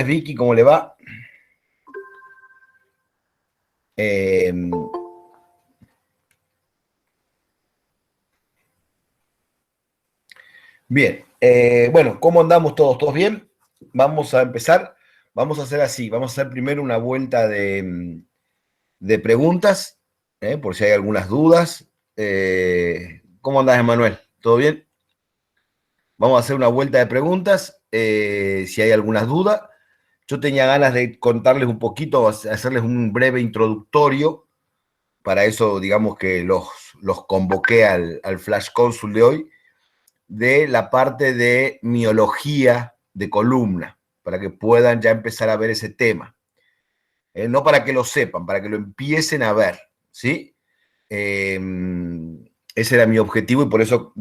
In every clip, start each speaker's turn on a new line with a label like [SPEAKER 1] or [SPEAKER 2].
[SPEAKER 1] Vicky, ¿cómo le va? Bien, bueno, ¿cómo andamos todos? ¿Todos bien? Vamos a empezar. Vamos a hacer así. Vamos a hacer primero una vuelta de preguntas, por si hay algunas dudas. ¿Cómo andás, Emanuel? ¿Todo bien? Vamos a hacer una vuelta de preguntas, si hay algunas dudas. Yo tenía ganas de contarles un poquito, hacerles un breve introductorio. Para eso, digamos que los convoqué al Flash Consul de hoy, de la parte de miología de columna, para que puedan ya empezar a ver ese tema. No para que lo sepan, para que lo empiecen a ver, ¿sí? Ese era mi objetivo y por eso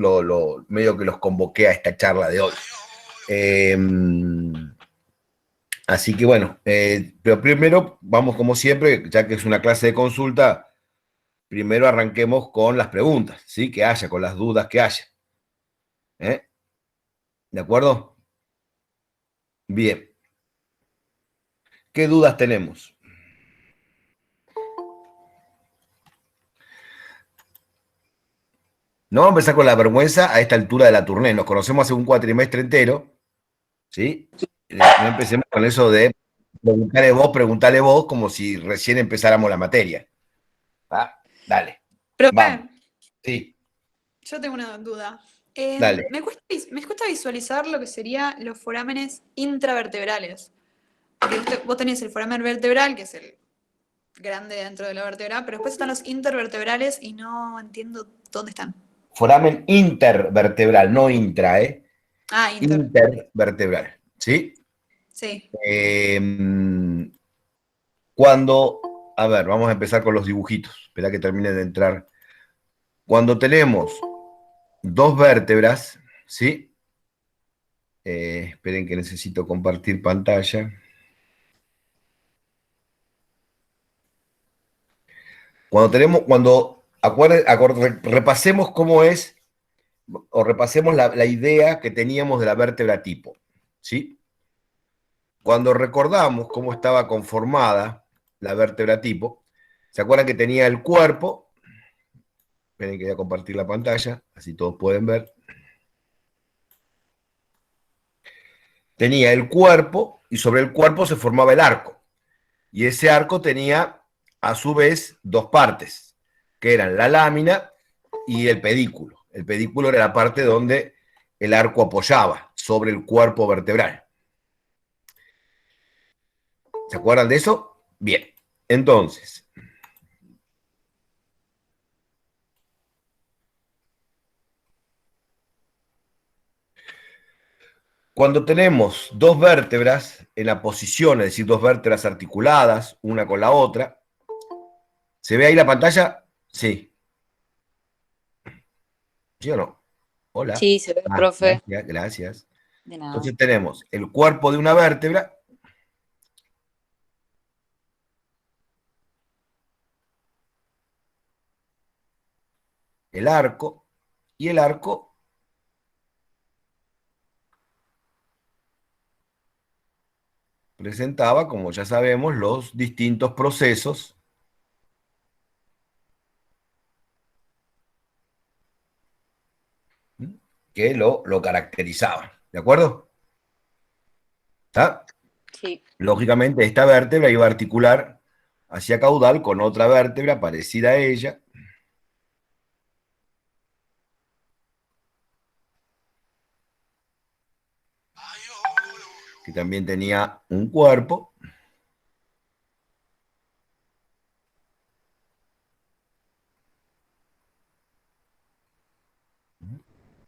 [SPEAKER 1] medio que los convoqué a esta charla de hoy. Así que bueno, pero primero vamos como siempre, ya que es una clase de consulta, primero arranquemos con las preguntas, ¿sí? Que haya, con las dudas que haya. ¿De acuerdo? Bien. ¿Qué dudas tenemos? No vamos a empezar con la vergüenza a esta altura de la tournée. Nos conocemos hace un cuatrimestre entero, ¿sí? No empecemos con eso de preguntarle vos, como si recién empezáramos la materia. ¿Ah? Dale,
[SPEAKER 2] Profe,
[SPEAKER 1] vamos. Sí,
[SPEAKER 2] yo tengo una duda.
[SPEAKER 1] dale.
[SPEAKER 2] Me cuesta visualizar lo que serían los forámenes intravertebrales. Porque vos tenés el foramen vertebral, que es el grande dentro de la vértebra, pero después están los intervertebrales y no entiendo dónde están.
[SPEAKER 1] Foramen intervertebral, no intra, ¿eh?
[SPEAKER 2] Ah, inter.
[SPEAKER 1] Intervertebral, ¿sí?
[SPEAKER 2] Sí.
[SPEAKER 1] Eh, cuando, a ver, vamos a empezar con los dibujitos. Espera que termine de entrar. Cuando tenemos dos vértebras, ¿sí? Esperen que necesito compartir pantalla. Repasemos cómo es, o repasemos la idea que teníamos de la vértebra tipo, ¿sí? Cuando recordamos cómo estaba conformada la vértebra tipo, ¿se acuerdan que tenía el cuerpo? Esperen que voy a compartir la pantalla, así todos pueden ver. Tenía el cuerpo y sobre el cuerpo se formaba el arco. Y ese arco tenía, a su vez, dos partes, que eran la lámina y el pedículo. El pedículo era la parte donde el arco apoyaba sobre el cuerpo vertebral. ¿Se acuerdan de eso? Bien. Entonces, cuando tenemos dos vértebras en la posición, es decir, dos vértebras articuladas, una con la otra, ¿se ve ahí la pantalla? Sí. ¿Sí o no? Hola.
[SPEAKER 3] Sí, se ve, profe.
[SPEAKER 1] Gracias, gracias.
[SPEAKER 3] De nada.
[SPEAKER 1] Entonces tenemos el cuerpo de una vértebra, el arco, y el arco presentaba, como ya sabemos, los distintos procesos que lo caracterizaban. ¿De acuerdo? ¿Está?
[SPEAKER 3] Sí.
[SPEAKER 1] Lógicamente, esta vértebra iba a articular hacia caudal con otra vértebra parecida a ella, que también tenía un cuerpo,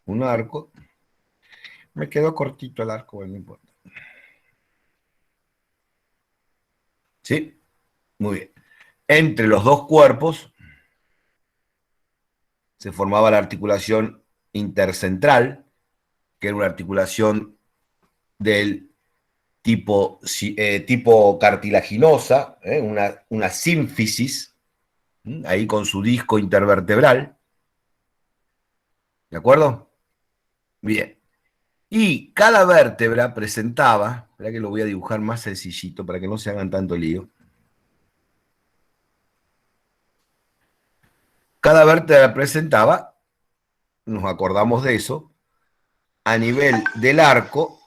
[SPEAKER 1] un arco. Me quedó cortito el arco, bueno, no importa. ¿Sí? Muy bien. Entre los dos cuerpos se formaba la articulación intercentral, que era una articulación del tipo cartilaginosa, una sínfisis, ahí con su disco intervertebral. ¿De acuerdo? Bien. Y cada vértebra presentaba, espera que lo voy a dibujar más sencillito para que no se hagan tanto lío. Cada vértebra presentaba, nos acordamos de eso, a nivel del arco,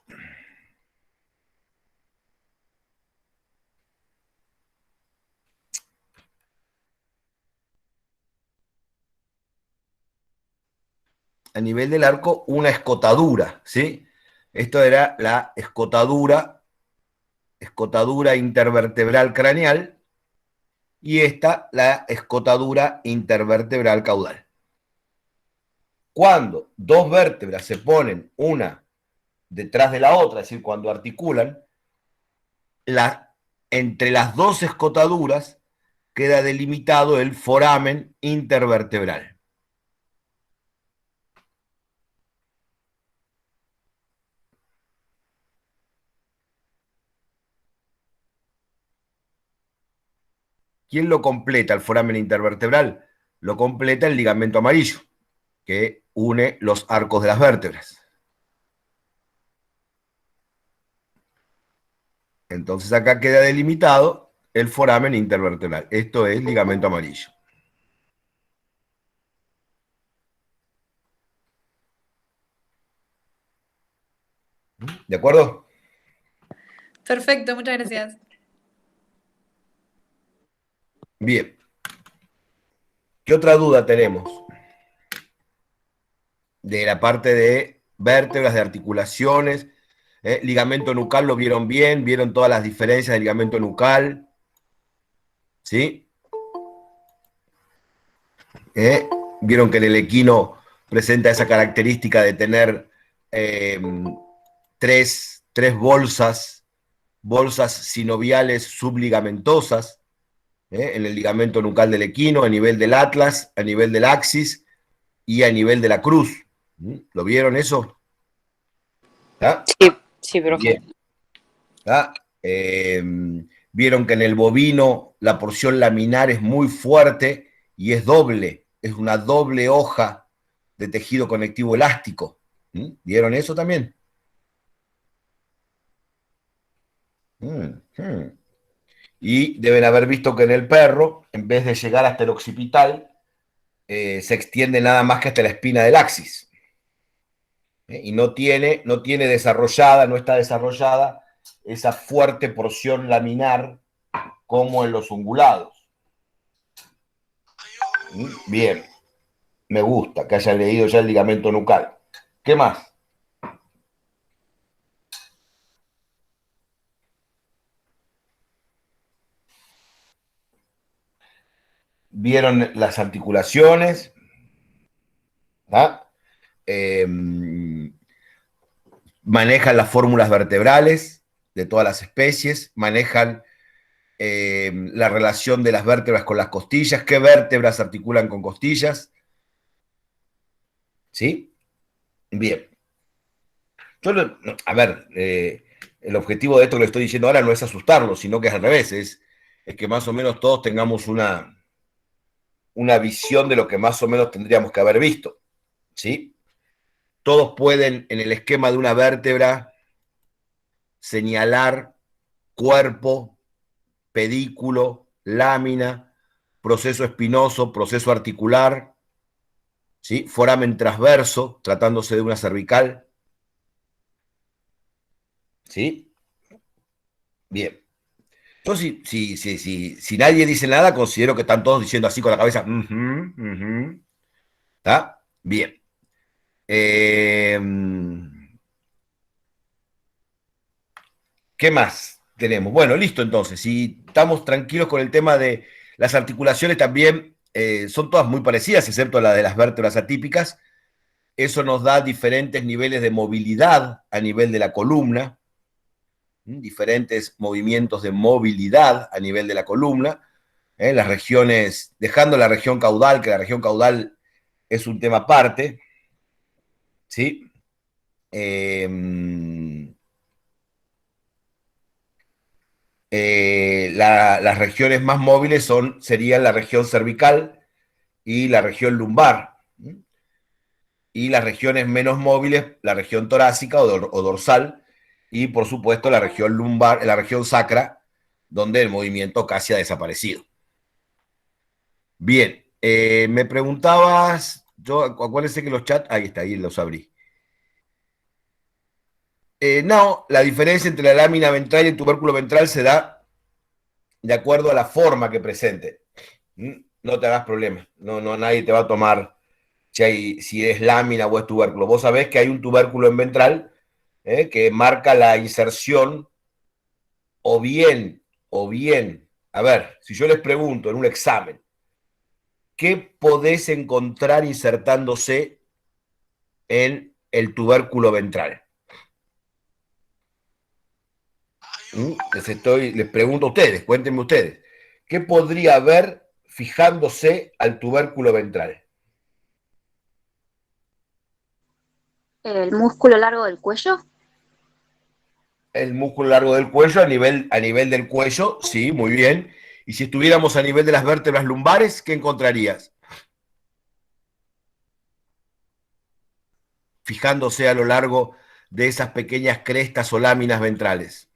[SPEAKER 1] una escotadura, ¿sí? Esto era la escotadura intervertebral craneal, y esta la escotadura intervertebral caudal. Cuando dos vértebras se ponen una detrás de la otra, es decir, cuando articulan, entre las dos escotaduras queda delimitado el foramen intervertebral. ¿Quién lo completa el foramen intervertebral? Lo completa el ligamento amarillo, que une los arcos de las vértebras. Entonces acá queda delimitado el foramen intervertebral. Esto es ligamento amarillo. ¿De acuerdo?
[SPEAKER 2] Perfecto, muchas gracias.
[SPEAKER 1] Bien. ¿Qué otra duda tenemos? De la parte de vértebras, de articulaciones. Ligamento nucal, ¿lo vieron bien? ¿Vieron todas las diferencias del ligamento nucal? ¿Sí? Vieron que en el equino presenta esa característica de tener eh, tres bolsas sinoviales subligamentosas, en el ligamento nucal del equino, a nivel del atlas, a nivel del axis y a nivel de la cruz. ¿Lo vieron eso? ¿Ah?
[SPEAKER 3] Sí, sí, profe.
[SPEAKER 1] Bien. ¿Ah? Vieron que en el bovino la porción laminar es muy fuerte y es doble, es una doble hoja de tejido conectivo elástico. ¿Vieron eso también? Y deben haber visto que en el perro, en vez de llegar hasta el occipital, se extiende nada más que hasta la espina del axis. Y no está desarrollada esa fuerte porción laminar como en los ungulados. Bien, me gusta que haya leído ya el ligamento nucal. ¿Qué más? Vieron las articulaciones, ¿ah? Manejan las fórmulas vertebrales de todas las especies, manejan la relación de las vértebras con las costillas, qué vértebras articulan con costillas. ¿Sí? Bien. Yo, a ver, el objetivo de esto que le estoy diciendo ahora no es asustarlo, sino que es al revés, es que más o menos todos tengamos una visión de lo que más o menos tendríamos que haber visto. ¿Sí? Todos pueden, en el esquema de una vértebra, señalar cuerpo, pedículo, lámina, proceso espinoso, proceso articular, ¿sí? Foramen transverso, tratándose de una cervical. ¿Sí? Bien. Entonces, si nadie dice nada, considero que están todos diciendo así con la cabeza. ¿Está? Bien. ¿Qué más tenemos? Bueno, listo entonces. Si estamos tranquilos con el tema de las articulaciones, también son todas muy parecidas, excepto la de las vértebras atípicas. Eso nos da diferentes niveles de movilidad a nivel de la columna, diferentes movimientos de movilidad a nivel de la columna. Las regiones, dejando la región caudal, que la región caudal es un tema aparte, ¿sí? Las regiones más móviles serían la región cervical y la región lumbar. y las regiones menos móviles, la región torácica o dorsal, y por supuesto la región lumbar, la región sacra, donde el movimiento casi ha desaparecido. Bien, me preguntabas, yo acuérdense que los chats, ahí está, ahí los abrí. No, la diferencia entre la lámina ventral y el tubérculo ventral se da de acuerdo a la forma que presente. No te hagas problema, no, nadie te va a tomar si es lámina o es tubérculo. Vos sabés que hay un tubérculo en ventral que marca la inserción o bien, a ver, si yo les pregunto en un examen, ¿qué podés encontrar insertándose en el tubérculo ventral? Les pregunto a ustedes, cuéntenme ustedes, ¿qué podría haber fijándose al tubérculo ventral?
[SPEAKER 3] El músculo largo del cuello.
[SPEAKER 1] El músculo largo del cuello a nivel del cuello, sí, muy bien. Y si estuviéramos a nivel de las vértebras lumbares, ¿qué encontrarías? Fijándose a lo largo de esas pequeñas crestas o láminas ventrales.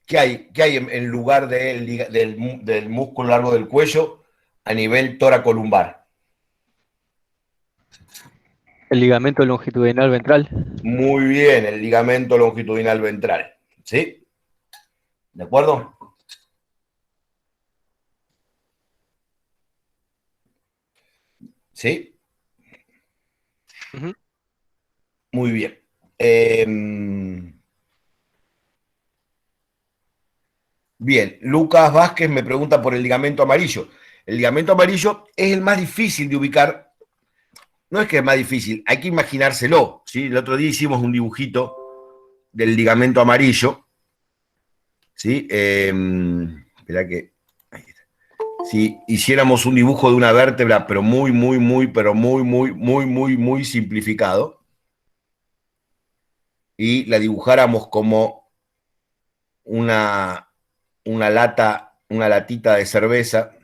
[SPEAKER 1] ¿Qué hay en lugar del músculo largo del cuello a nivel tóraco-lumbar?
[SPEAKER 4] El ligamento longitudinal ventral.
[SPEAKER 1] Muy bien, el ligamento longitudinal ventral. ¿Sí? ¿De acuerdo? ¿Sí?
[SPEAKER 4] Ujú.
[SPEAKER 1] Muy bien. Bien, Lucas Vázquez me pregunta por el ligamento amarillo. El ligamento amarillo es el más difícil de ubicar. No es que es más difícil, hay que imaginárselo. ¿Sí? El otro día hicimos un dibujito del ligamento amarillo. ¿Sí? Espera que. Si hiciéramos un dibujo de una vértebra, pero muy, muy, muy, pero muy, muy, muy, muy, muy simplificado, y la dibujáramos como una, una latita de cerveza,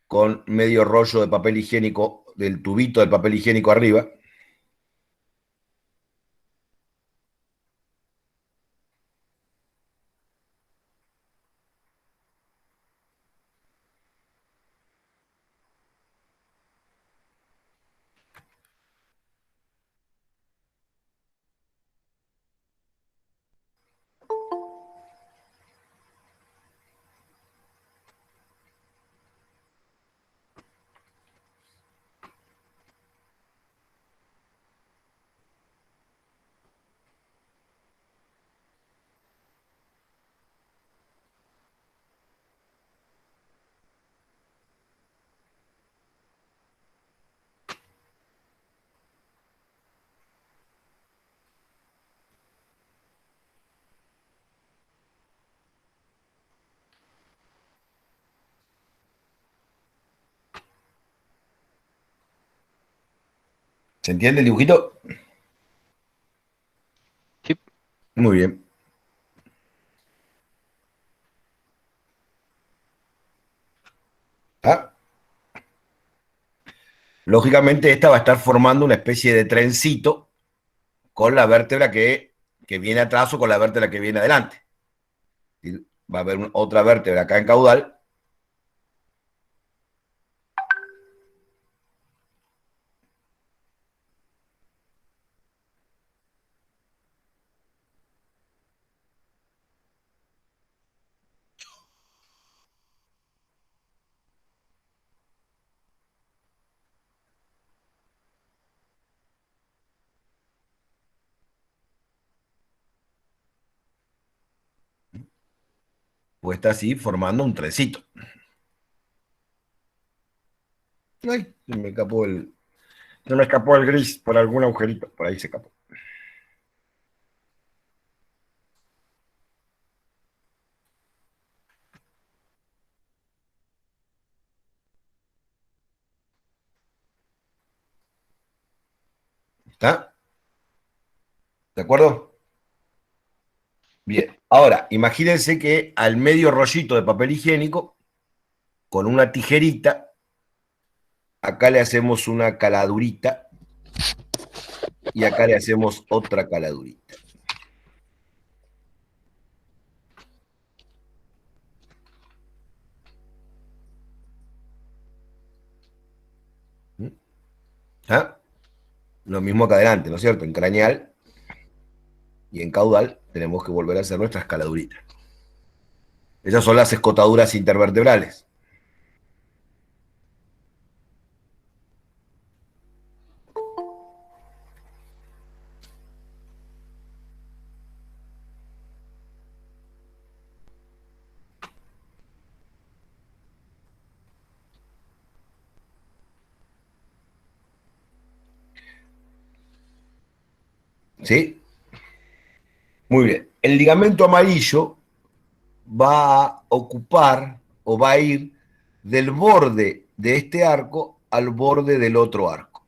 [SPEAKER 1] con medio rollo de papel higiénico, del tubito del papel higiénico arriba. ¿Se entiende el dibujito?
[SPEAKER 4] Sí.
[SPEAKER 1] Muy bien. ¿Ah? Lógicamente, esta va a estar formando una especie de trencito con la vértebra que viene atrás o con la vértebra que viene adelante. Y va a haber otra vértebra acá en caudal. Pues está así formando un trencito. Ay, se me escapó el gris por algún agujerito. Por ahí se escapó. ¿Está? ¿De acuerdo? Bien, ahora, imagínense que al medio rollito de papel higiénico, con una tijerita, acá le hacemos una caladurita y acá le hacemos otra caladurita. ¿Ah? Lo mismo acá adelante, ¿no es cierto? En craneal y en caudal tenemos que volver a hacer nuestras caladuritas. Esas son las escotaduras intervertebrales. ¿Sí? Muy bien. El ligamento amarillo va a ocupar o va a ir del borde de este arco al borde del otro arco.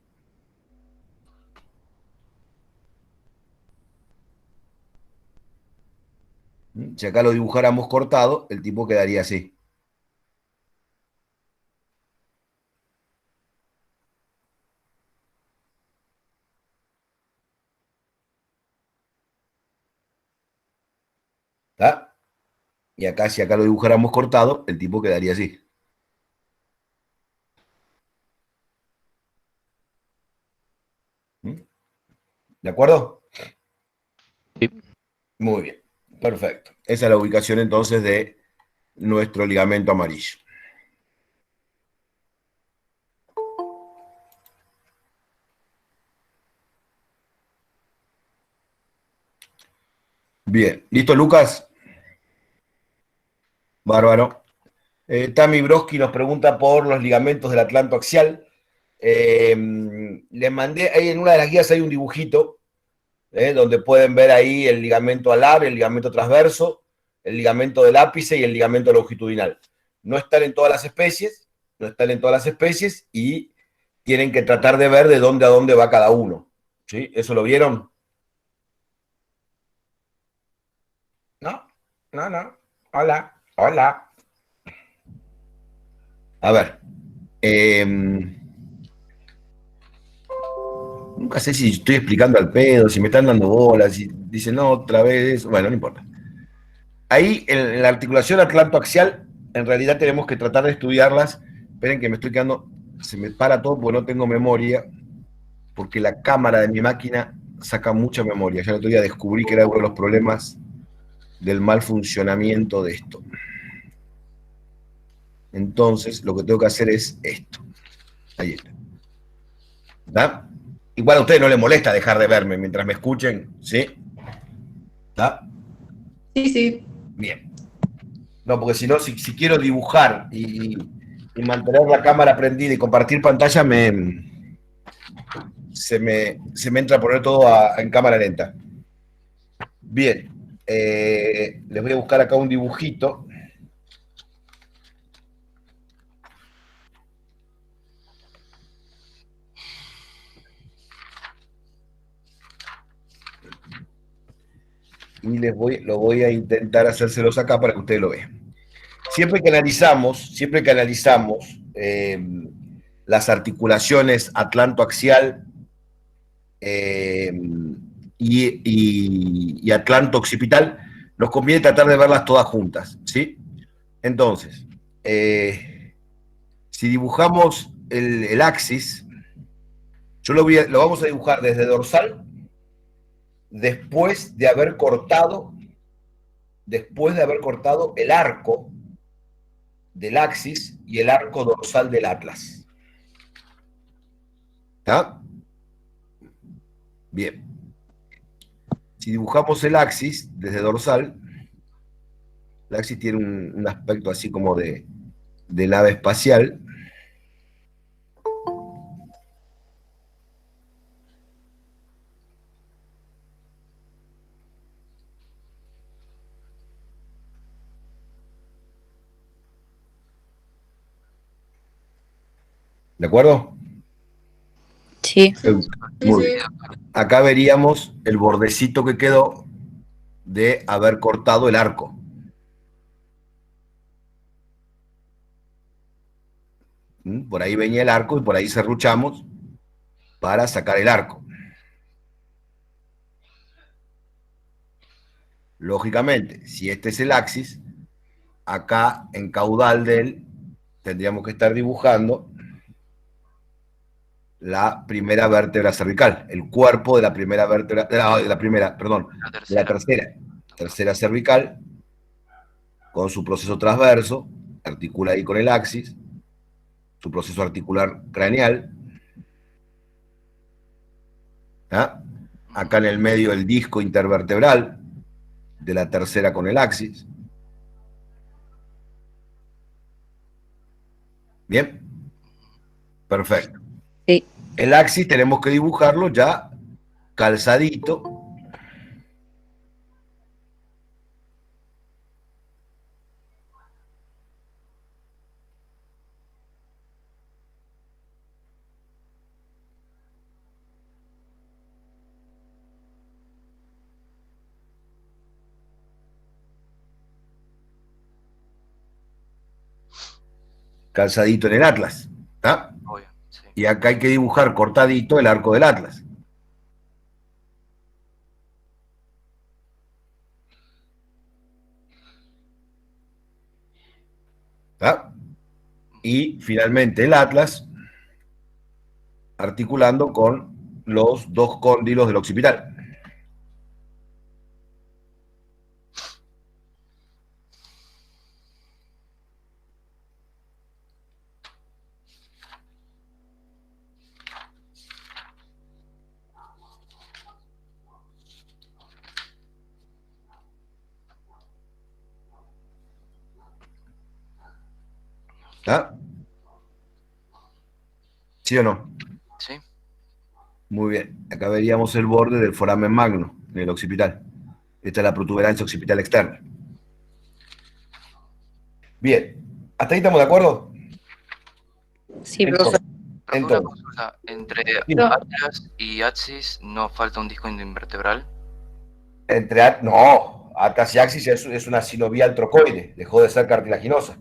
[SPEAKER 1] Si acá lo dibujáramos cortado, el tipo quedaría así. ¿Está? Y acá, si acá lo dibujáramos cortado, el tipo quedaría así. ¿De acuerdo?
[SPEAKER 4] Sí.
[SPEAKER 1] Muy bien, perfecto. Esa es la ubicación entonces de nuestro ligamento amarillo. Bien, ¿listo, Lucas? Bárbaro. Tami Broski nos pregunta por los ligamentos del atlanto axial. Les mandé, ahí en una de las guías hay un dibujito, donde pueden ver ahí el ligamento alar, el ligamento transverso, el ligamento del ápice y el ligamento longitudinal. No están en todas las especies, no están en todas las especies y tienen que tratar de ver de dónde a dónde va cada uno. ¿Sí? ¿Eso lo vieron? No, no, no. Hola, hola. A ver. Nunca sé si estoy explicando al pedo, si me están dando bolas, si dicen no, otra vez. Bueno, no importa. Ahí, en la articulación atlantoaxial, en realidad tenemos que tratar de estudiarlas. Esperen que me estoy quedando, se me para todo porque no tengo memoria, porque la cámara de mi máquina saca mucha memoria. Ya el otro día descubrí que era uno de los problemas del mal funcionamiento de esto. Entonces, lo que tengo que hacer es esto. Ahí está. ¿Está? Igual a ustedes no les molesta dejar de verme mientras me escuchen, ¿sí? ¿Está?
[SPEAKER 2] Sí, sí.
[SPEAKER 1] Bien. No, porque si no, si quiero dibujar y mantener la cámara prendida y compartir pantalla, se me entra a poner todo en cámara lenta. Bien. Les voy a buscar acá un dibujito. Y lo voy a intentar hacérselos acá para que ustedes lo vean. Siempre que analizamos las articulaciones atlantoaxial y atlanto-occipital, nos conviene tratar de verlas todas juntas, ¿sí? Entonces, si dibujamos el axis, lo vamos a dibujar desde dorsal, después de haber cortado el arco del axis y el arco dorsal del atlas. ¿Está? Bien. Si dibujamos el axis desde dorsal, el axis tiene un aspecto así como de nave espacial. ¿De acuerdo?
[SPEAKER 3] Sí.
[SPEAKER 1] Muy bien. Acá veríamos el bordecito que quedó de haber cortado el arco. Por ahí venía el arco y por ahí serruchamos para sacar el arco. Lógicamente, si este es el axis, acá en caudal de él tendríamos que estar dibujando la primera vértebra cervical, el cuerpo de la primera vértebra, de la primera, perdón, de la tercera cervical, con su proceso transverso, articula ahí con el axis, su proceso articular craneal. ¿Ah? Acá en el medio el disco intervertebral de la tercera con el axis. ¿Bien? Perfecto.
[SPEAKER 5] Sí.
[SPEAKER 1] El axis tenemos que dibujarlo ya calzadito. Calzadito en el atlas. ¿Está?
[SPEAKER 6] Obvio, sí.
[SPEAKER 1] Y acá hay que dibujar cortadito el arco del atlas. ¿Está? Y finalmente el atlas articulando con los dos cóndilos del occipital. ¿Está? ¿Sí o no?
[SPEAKER 6] Sí.
[SPEAKER 1] Muy bien. Acá veríamos el borde del foramen magno, en el occipital. Esta es la protuberancia occipital externa. Bien. ¿Hasta ahí estamos de acuerdo?
[SPEAKER 5] Sí, profesor.
[SPEAKER 6] Profe, una
[SPEAKER 1] Entonces,
[SPEAKER 6] consulta. Entre
[SPEAKER 1] sí.
[SPEAKER 6] atlas y axis no falta un disco intervertebral.
[SPEAKER 1] No, atlas y axis es una sinovial trocoide, dejó de ser cartilaginosa.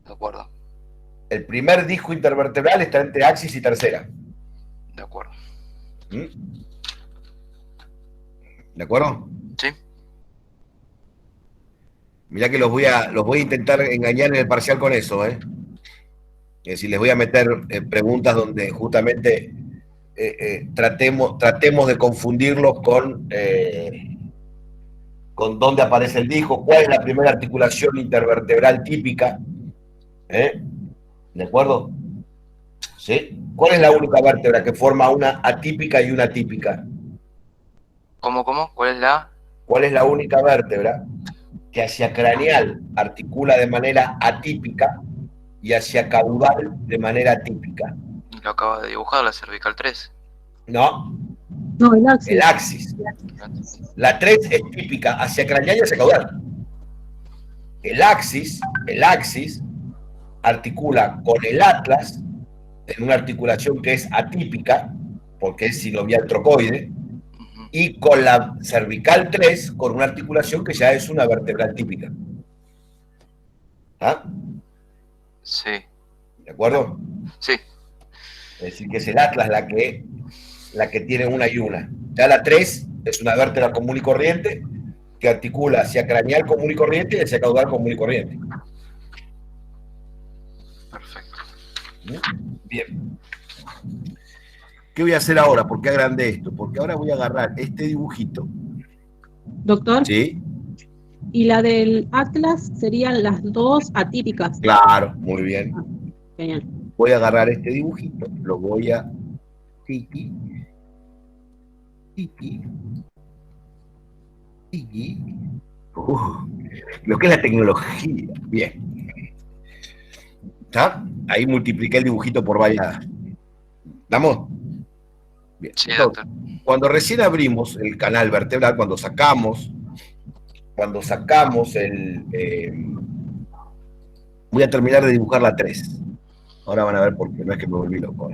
[SPEAKER 6] De acuerdo.
[SPEAKER 1] El primer disco intervertebral está entre axis y tercera.
[SPEAKER 6] De acuerdo.
[SPEAKER 1] ¿De acuerdo?
[SPEAKER 6] Sí.
[SPEAKER 1] Mirá que los voy a intentar engañar en el parcial con eso, ¿eh? Es decir, les voy a meter preguntas donde justamente tratemos de confundirlos con dónde aparece el disco, cuál es la primera articulación intervertebral típica, ¿eh? ¿De acuerdo? ¿Sí? ¿Cuál es la única vértebra que forma una atípica y una típica?
[SPEAKER 6] ¿Cómo? ¿Cuál es la?
[SPEAKER 1] ¿Cuál es la única vértebra que hacia craneal articula de manera atípica y hacia caudal de manera típica?
[SPEAKER 6] Lo acabas de dibujar, la cervical 3.
[SPEAKER 1] No,
[SPEAKER 5] No, el axis.
[SPEAKER 1] el axis. La 3 es típica hacia craneal y hacia caudal. El axis articula con el atlas en una articulación que es atípica, porque es sinovial trocoide, y con la cervical 3 con una articulación que ya es una vertebral típica. ¿Ah?
[SPEAKER 6] Sí.
[SPEAKER 1] ¿De acuerdo?
[SPEAKER 6] Sí.
[SPEAKER 1] Es decir, que es el atlas la que tiene una y una. Ya la 3 es una vértebra común y corriente que articula hacia craneal común y corriente y hacia caudal común y corriente.
[SPEAKER 6] Perfecto.
[SPEAKER 1] Bien. ¿Qué voy a hacer ahora? ¿Por qué agrandé esto? Porque ahora voy a agarrar este dibujito.
[SPEAKER 5] Doctor,
[SPEAKER 1] ¿Sí?
[SPEAKER 5] y la del atlas serían las dos atípicas.
[SPEAKER 1] Claro, muy bien.
[SPEAKER 5] Genial.
[SPEAKER 1] Voy a agarrar este dibujito, lo voy a tiki, lo que es la tecnología. Bien. ¿Está? Ahí multipliqué el dibujito por varias. ¿Estamos? Bien.
[SPEAKER 6] Sí,
[SPEAKER 1] Entonces,
[SPEAKER 6] doctor.
[SPEAKER 1] cuando recién abrimos el canal vertebral, cuando sacamos voy a terminar de dibujar la 3. Ahora van a ver por qué, no es que me volví loco.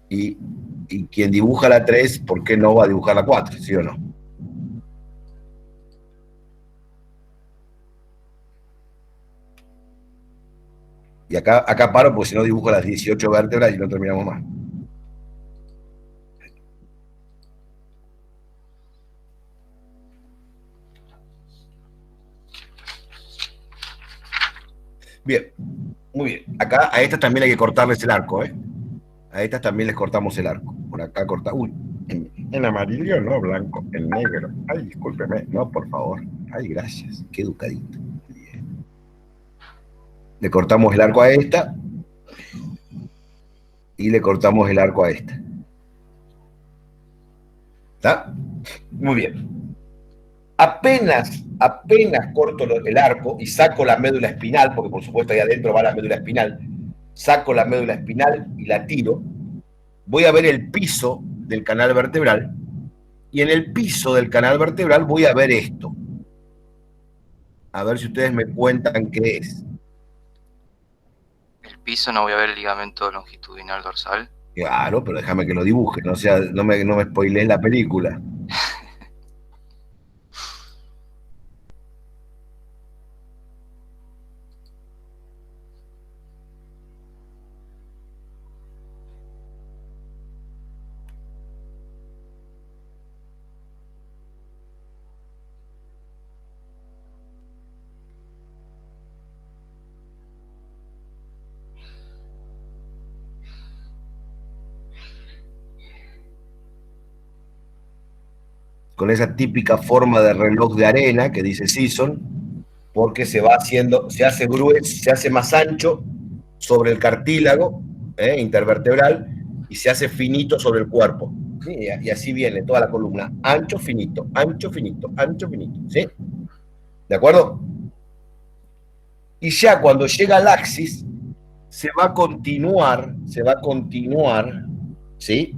[SPEAKER 1] Y quien dibuja la 3, ¿por qué no va a dibujar la 4? ¿Sí o no? Y acá paro porque si no dibujo las 18 vértebras y no terminamos más. Bien, muy bien. Acá a estas también hay que cortarles el arco, ¿eh? A estas también les cortamos el arco. Por acá corta. Uy, en amarillo, no blanco, en negro. Ay, discúlpeme. No, por favor. Ay, gracias. Qué educadito. Bien. Le cortamos el arco a esta. Y le cortamos el arco a esta. ¿Está? Muy bien. Apenas corto el arco y saco la médula espinal, porque por supuesto ahí adentro va la médula espinal, saco la médula espinal y la tiro, voy a ver el piso del canal vertebral, y en el piso del canal vertebral voy a ver esto. A ver si ustedes me cuentan qué es.
[SPEAKER 6] El piso, no voy a ver el ligamento longitudinal dorsal.
[SPEAKER 1] Claro, pero déjame que lo dibuje, no sea, no me spoilees la película. Con esa típica forma de reloj de arena que dice Sisson, porque se va haciendo, se hace grueso, se hace más ancho sobre el cartílago intervertebral y se hace finito sobre el cuerpo. ¿Sí? Y así viene toda la columna. Ancho, finito, ancho, finito, ancho, finito. ¿Sí? ¿De acuerdo? Y ya cuando llega al axis, se va a continuar, ¿sí?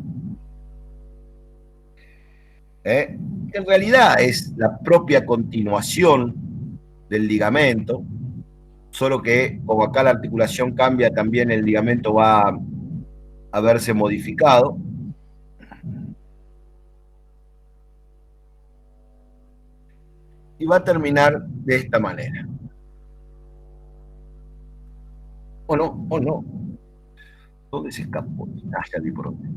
[SPEAKER 1] En realidad es la propia continuación del ligamento, solo que como acá la articulación cambia, también el ligamento va a verse modificado. Y va a terminar de esta manera. ¿O no? ¿O no? ¿Dónde se escapó? Ah, ya vi por dónde.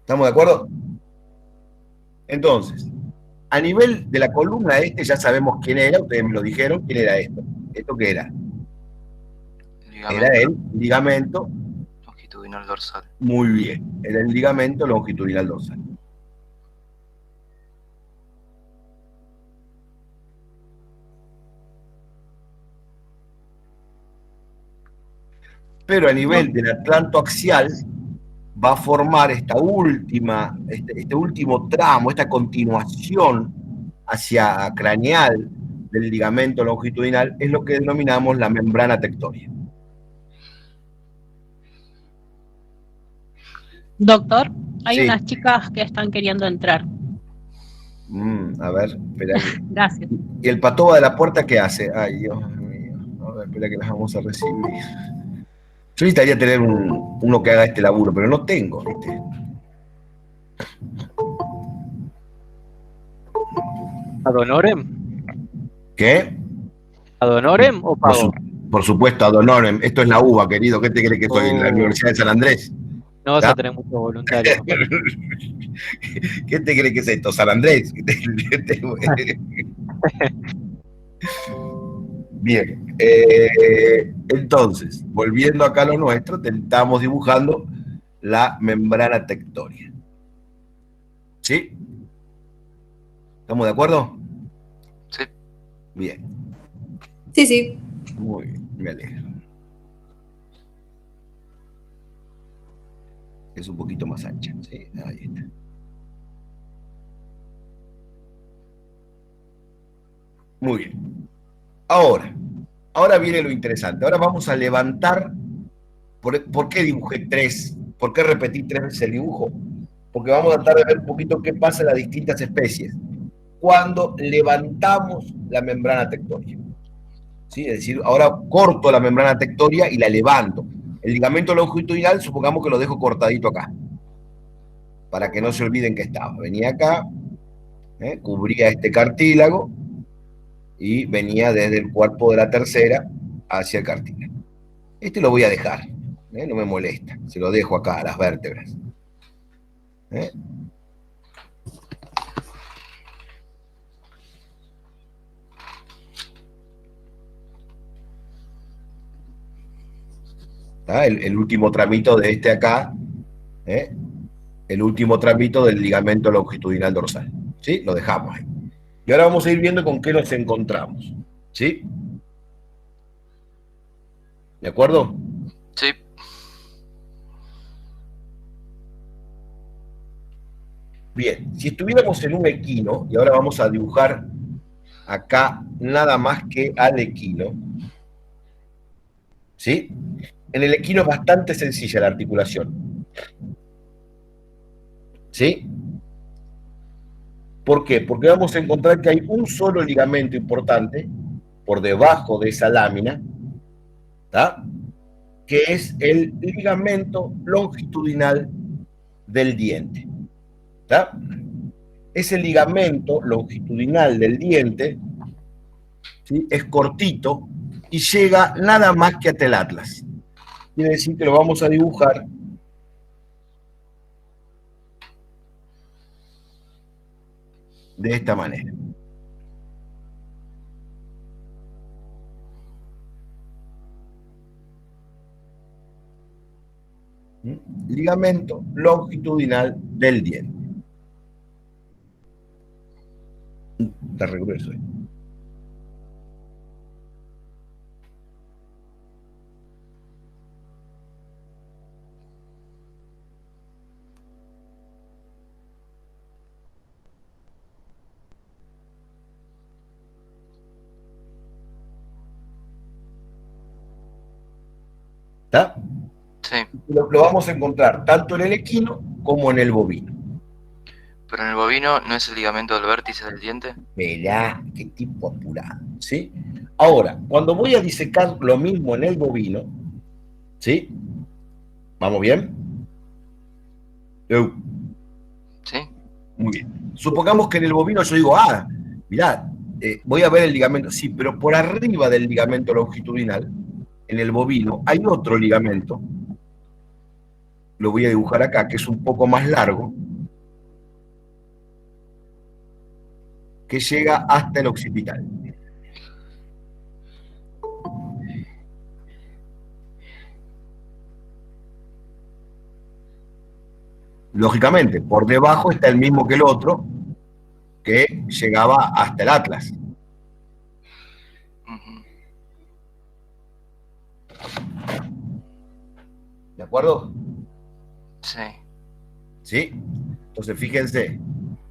[SPEAKER 1] ¿Estamos de acuerdo? Entonces, a nivel de la columna ya sabemos quién era, ustedes me lo dijeron, quién era esto. ¿Esto qué era? Era el ligamento
[SPEAKER 6] longitudinal dorsal.
[SPEAKER 1] Muy bien, era el ligamento longitudinal dorsal. Pero a nivel del atlantoaxial va a formar esta última, este último tramo, esta continuación hacia craneal del ligamento longitudinal, es lo que denominamos la membrana tectoria.
[SPEAKER 5] Doctor, hay
[SPEAKER 1] Sí.
[SPEAKER 5] unas chicas que están queriendo entrar.
[SPEAKER 1] A ver, espera.
[SPEAKER 5] Gracias.
[SPEAKER 1] ¿Y el patoba de la puerta qué hace? Ay, Dios mío. A ver, espera que las vamos a recibir. Yo necesitaría tener uno que haga este laburo, pero no tengo, ¿viste?
[SPEAKER 4] ¿Ad honorem?
[SPEAKER 1] ¿Qué?
[SPEAKER 4] ¿Ad honorem o pago?
[SPEAKER 1] Por supuesto, ad honorem. Esto es la UBA, querido. ¿Qué te crees que soy? ¿La Universidad de San Andrés?
[SPEAKER 4] No vas a tener muchos voluntarios.
[SPEAKER 1] ¿Qué te crees que es esto? ¿San Andrés? Bien. Entonces, volviendo acá a lo nuestro, estamos dibujando la membrana tectoria. ¿Sí? ¿Estamos de acuerdo?
[SPEAKER 6] Sí.
[SPEAKER 1] Bien.
[SPEAKER 2] Sí, sí.
[SPEAKER 1] Muy bien, me alegro. Es un poquito más ancha. Sí, ahí está. Muy bien. Ahora viene lo interesante. Ahora vamos a levantar. ¿Por qué dibujé 3? ¿Por qué repetí 3 veces el dibujo? Porque vamos a tratar de ver un poquito qué pasa en las distintas especies. cuando levantamos la membrana tectórea. ¿Sí? Es decir, ahora corto la membrana tectórea y la levanto. El ligamento longitudinal, supongamos que lo dejo cortadito acá, para que no se olviden que estaba. Venía acá, cubría este cartílago y venía desde el cuerpo de la tercera hacia el cartílago. Este lo voy a dejar, no me molesta, se lo dejo acá a las vértebras. El último tramito de este acá, el último tramito del ligamento longitudinal dorsal. ¿Sí? Lo dejamos ahí. Y ahora vamos a ir viendo con qué nos encontramos. ¿Sí? ¿De acuerdo?
[SPEAKER 6] Sí.
[SPEAKER 1] Bien, si estuviéramos en un equino, y ahora vamos a dibujar acá nada más que al equino, ¿sí? En el equino es bastante sencilla la articulación. ¿Sí? ¿Por qué? Porque vamos a encontrar que hay un solo ligamento importante por debajo de esa lámina, ¿tá? Que es el ligamento longitudinal del diente. ¿Tá? Ese ligamento longitudinal del diente, ¿sí? Es cortito y llega nada más que hasta el atlas. Quiere decir que lo vamos a dibujar de esta manera. Ligamento longitudinal del diente. Está regreso ahí. ¿Está?
[SPEAKER 6] Sí.
[SPEAKER 1] Lo vamos a encontrar tanto en el equino como en el bovino.
[SPEAKER 6] Pero en el bovino no es el ligamento del vértice del diente.
[SPEAKER 1] Mirá, qué tipo apurado, ¿sí? Ahora, cuando voy a disecar lo mismo en el bovino, ¿sí? ¿Vamos bien?
[SPEAKER 6] Sí.
[SPEAKER 1] Muy bien. Supongamos que en el bovino yo digo, mirá, voy a ver el ligamento. Sí, pero por arriba del ligamento longitudinal, en el bovino, hay otro ligamento. Lo voy a dibujar acá, que es un poco más largo, que llega hasta el occipital. Lógicamente, por debajo está el mismo que el otro, que llegaba hasta el atlas. ¿De acuerdo?
[SPEAKER 6] Sí.
[SPEAKER 1] ¿Sí? Entonces, fíjense,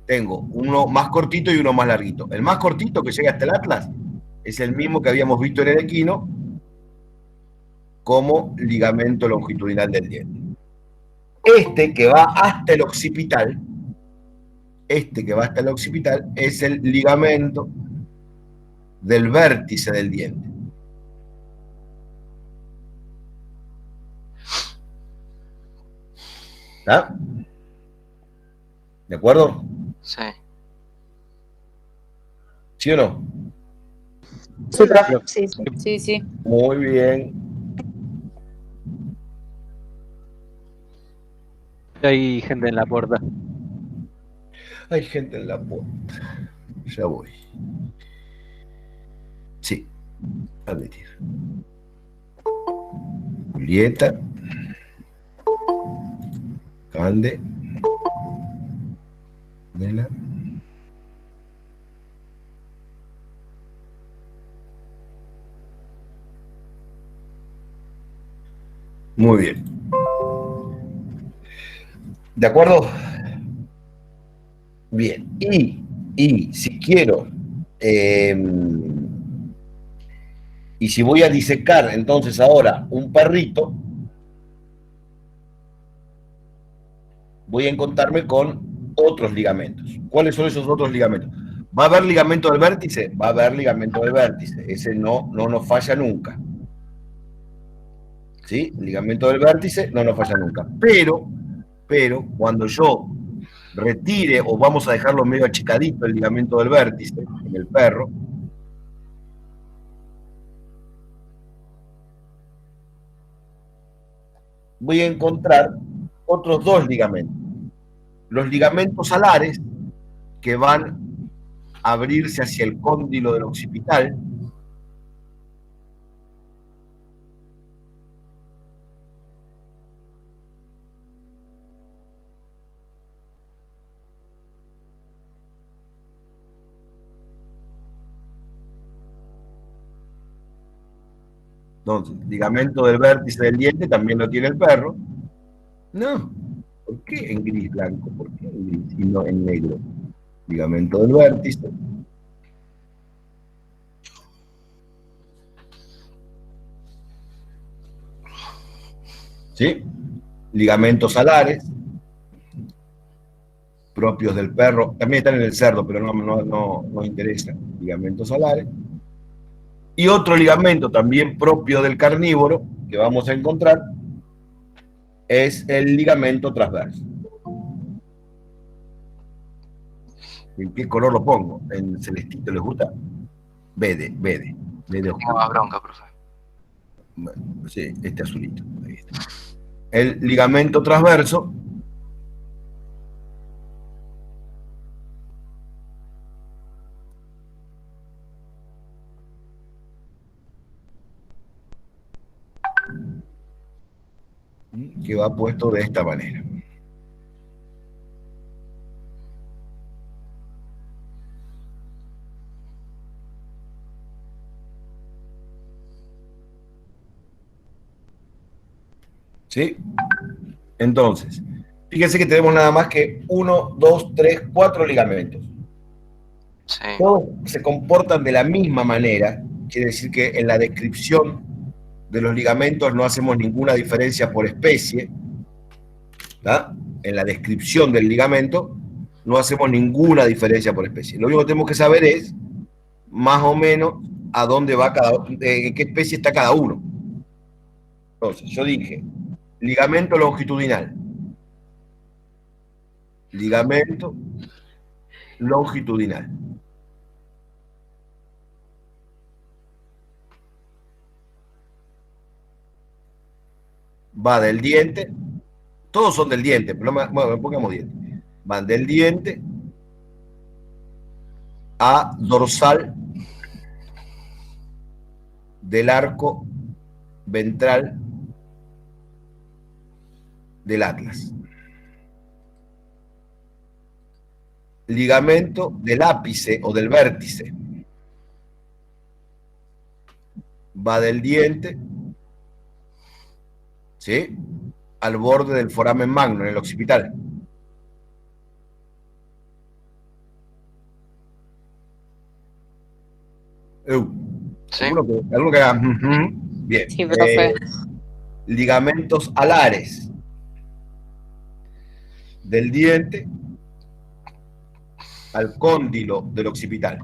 [SPEAKER 1] tengo uno más cortito y uno más larguito. El más cortito, que llega hasta el atlas, es el mismo que habíamos visto en el equino como ligamento longitudinal del diente. Este que va hasta el occipital, es el ligamento del vértice del diente. ¿Está? ¿De acuerdo?
[SPEAKER 6] Sí.
[SPEAKER 1] ¿Sí o no?
[SPEAKER 7] Sí, profe. Sí, sí, sí, sí.
[SPEAKER 1] Muy bien.
[SPEAKER 4] Hay gente en la puerta.
[SPEAKER 1] Hay gente en la puerta. Ya voy. Sí. Admitir. Julieta. Cande. Nela. Muy bien. ¿De acuerdo? Bien. Y si quiero, y si voy a disecar entonces ahora un perrito, voy a encontrarme con otros ligamentos. ¿Cuáles son esos otros ligamentos? ¿Va a haber ligamento del vértice? Va a haber ligamento del vértice. Ese no nos falla nunca. ¿Sí? El ligamento del vértice no nos falla nunca. Pero cuando yo retire, o vamos a dejarlo medio achicadito el ligamento del vértice en el perro, voy a encontrar otros dos ligamentos. Los ligamentos alares, que van a abrirse hacia el cóndilo del occipital, entonces, ligamento del vértice del diente también lo tiene el perro. No, ¿por qué en gris blanco? ¿Por qué en gris y no en negro? Ligamento del vértice. ¿Sí? Ligamentos alares, propios del perro. También están en el cerdo, pero no interesa. Ligamentos alares. Y otro ligamento también propio del carnívoro que vamos a encontrar es el ligamento transverso. ¿En qué color lo pongo? ¿En celestito les gusta? Verde
[SPEAKER 6] Tengo
[SPEAKER 1] oscuro.
[SPEAKER 6] más bronca, profe.
[SPEAKER 1] Bueno, sí, este azulito. Ahí está. El ligamento transverso que va puesto de esta manera. ¿Sí? Entonces, fíjense que tenemos nada más que 1, 2, 3, 4 ligamentos.
[SPEAKER 6] Sí.
[SPEAKER 1] Todos se comportan de la misma manera, quiere decir que en la descripción de los ligamentos no hacemos ninguna diferencia por especie, ¿tá? En la descripción del ligamento no hacemos ninguna diferencia por especie. Lo único que tenemos que saber es más o menos a dónde va en qué especie está cada uno. Entonces, yo dije, ligamento longitudinal. Ligamento longitudinal. Va del diente, todos son del diente, pero bueno, pongamos diente. Van del diente a dorsal del arco ventral del atlas. Ligamento del ápice o del vértice. Va del diente, ¿sí?, al borde del foramen magno, en el occipital.
[SPEAKER 6] Sí.
[SPEAKER 1] ¿Alguno que haga? Bien.
[SPEAKER 7] Sí, profe.
[SPEAKER 1] Ligamentos alares del diente al cóndilo del occipital.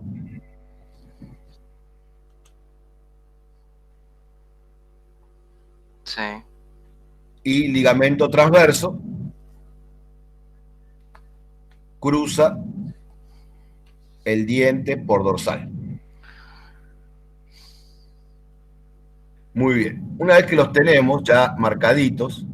[SPEAKER 6] Sí.
[SPEAKER 1] Y ligamento transverso cruza el diente por dorsal. Muy bien. Una vez que los tenemos ya marcaditos,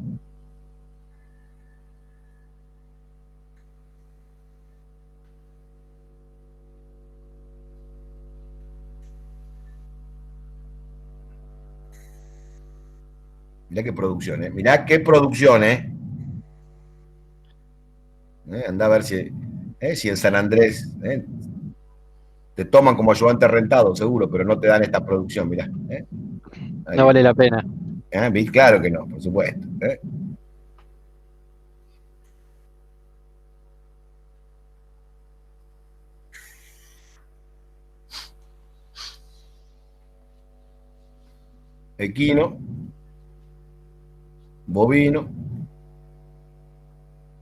[SPEAKER 1] mirá qué producción, ¿eh? Mirá qué producción, ¿eh? Anda a ver si en San Andrés te toman como ayudante rentado, seguro, pero no te dan esta producción, mirá.
[SPEAKER 4] No vale la pena.
[SPEAKER 1] Claro que no, por supuesto. Equino, bovino,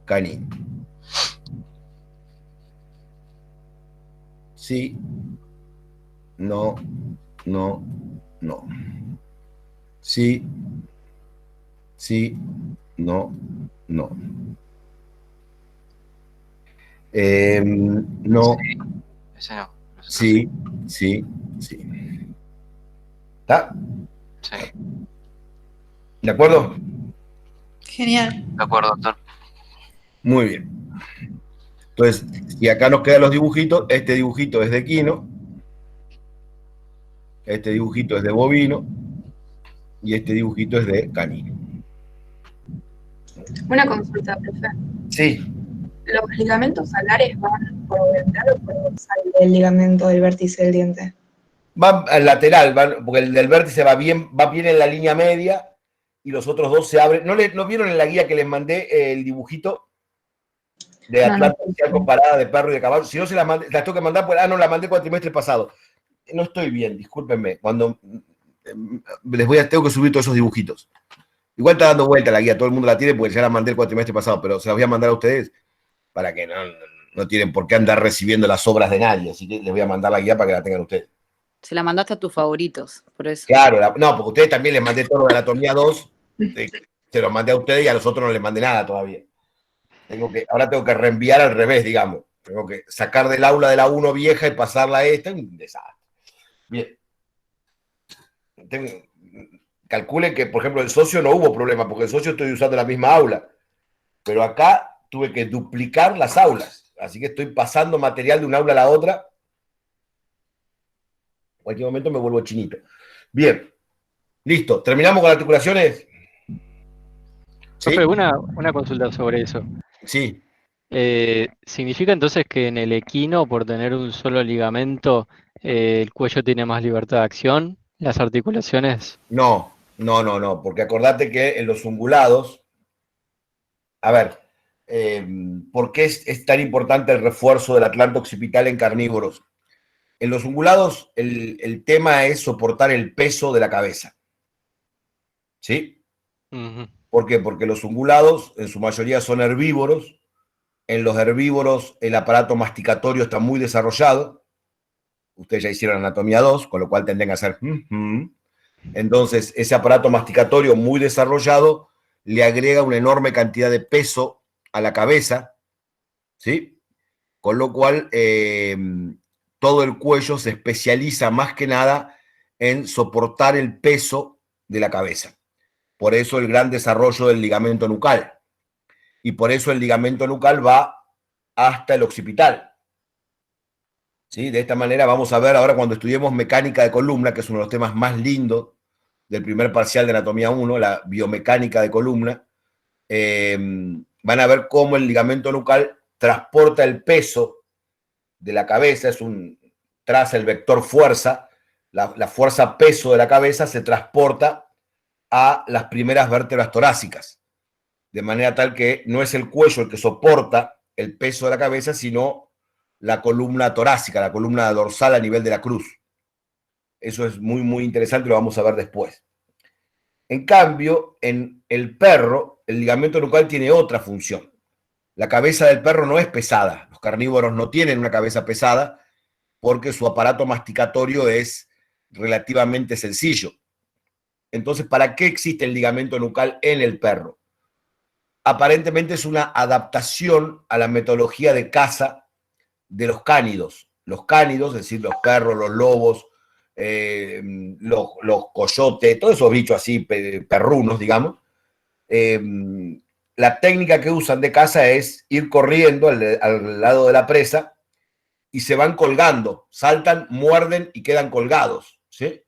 [SPEAKER 1] canino. sí, no, no, no. Sí, sí, no, no. No,
[SPEAKER 6] Ese no. Los otros
[SPEAKER 1] sí, sí, sí. ¿Está?
[SPEAKER 6] sí.
[SPEAKER 1] ¿De acuerdo?
[SPEAKER 2] Genial.
[SPEAKER 6] De acuerdo, doctor.
[SPEAKER 1] Muy bien. Entonces, si acá nos quedan los dibujitos, este dibujito es de equino, este dibujito es de bovino y este dibujito es de canino.
[SPEAKER 8] Una consulta, profe.
[SPEAKER 1] Sí,
[SPEAKER 8] ¿Los ligamentos alares van por ventral o por dorsal del ligamento del vértice del diente?
[SPEAKER 1] van al lateral, porque el del vértice va bien en la línea media y los otros dos se abren. ¿No vieron en la guía que les mandé el dibujito de Atlanta comparada de perro y de caballo? Si no se las mandé, las tengo que mandar, pues, no, la mandé el trimestre pasado. No estoy bien, discúlpenme. Cuando tengo que subir todos esos dibujitos. Igual está dando vuelta la guía, todo el mundo la tiene porque ya la mandé el cuatrimestre pasado, pero se las voy a mandar a ustedes para que no tienen por qué andar recibiendo las obras de nadie. Así que les voy a mandar la guía para que la tengan ustedes.
[SPEAKER 7] Se la mandaste a tus favoritos, por eso.
[SPEAKER 1] Claro, no, porque ustedes también les mandé todo de Anatomía 2, se los mandé a ustedes y a los otros no les mandé nada todavía. Ahora tengo que reenviar al revés, digamos. Tengo que sacar del aula de la 1 vieja y pasarla a esta, un desastre. Bien. Calculen que, por ejemplo, el socio no hubo problema, porque el socio estoy usando la misma aula. Pero acá tuve que duplicar las aulas. Así que estoy pasando material de una aula a la otra. En cualquier momento me vuelvo chinito. Bien. Listo. ¿Terminamos con las articulaciones?
[SPEAKER 4] ¿Sí? Profe, una consulta sobre eso.
[SPEAKER 1] Sí.
[SPEAKER 4] ¿Significa entonces que en el equino, por tener un solo ligamento, el cuello tiene más libertad de acción? ¿Las articulaciones?
[SPEAKER 1] No, porque acordate que en los ungulados, a ver, ¿por qué es tan importante el refuerzo del atlante occipital en carnívoros? En los ungulados el tema es soportar el peso de la cabeza. ¿Sí?
[SPEAKER 4] Uh-huh.
[SPEAKER 1] ¿Por qué? Porque los ungulados en su mayoría son herbívoros. En los herbívoros el aparato masticatorio está muy desarrollado. Ustedes ya hicieron anatomía 2, con lo cual tendrían que hacer... Entonces, ese aparato masticatorio muy desarrollado le agrega una enorme cantidad de peso a la cabeza, ¿sí? Con lo cual, todo el cuello se especializa más que nada en soportar el peso de la cabeza. Por eso el gran desarrollo del ligamento nucal. Y por eso el ligamento nucal va hasta el occipital. ¿Sí? De esta manera vamos a ver ahora cuando estudiemos mecánica de columna, que es uno de los temas más lindos del primer parcial de Anatomía 1, la biomecánica de columna, van a ver cómo el ligamento nucal transporta el peso de la cabeza, traza el vector fuerza, la fuerza peso de la cabeza se transporta a las primeras vértebras torácicas, de manera tal que no es el cuello el que soporta el peso de la cabeza, sino la columna torácica, la columna dorsal a nivel de la cruz. Eso es muy, muy interesante, lo vamos a ver después. En cambio, en el perro, el ligamento nucal tiene otra función. La cabeza del perro no es pesada. Los carnívoros no tienen una cabeza pesada porque su aparato masticatorio es relativamente sencillo. Entonces, ¿para qué existe el ligamento nucal en el perro? Aparentemente es una adaptación a la metodología de caza de los cánidos. Los cánidos, es decir, los perros, los lobos, los coyotes, todos esos bichos así perrunos, digamos, la técnica que usan de caza es ir corriendo al lado de la presa y se van colgando, saltan, muerden y quedan colgados, ¿sí?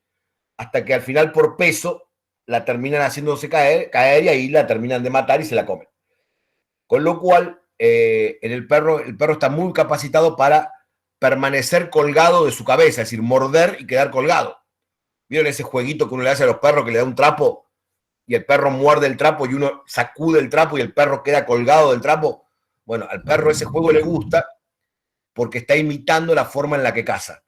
[SPEAKER 1] Hasta que al final por peso la terminan haciéndose caer y ahí la terminan de matar y se la comen. Con lo cual, en el perro está muy capacitado para permanecer colgado de su cabeza, es decir, morder y quedar colgado. ¿Vieron ese jueguito que uno le hace a los perros que le da un trapo y el perro muerde el trapo y uno sacude el trapo y el perro queda colgado del trapo? Bueno, al perro ese juego le gusta porque está imitando la forma en la que caza.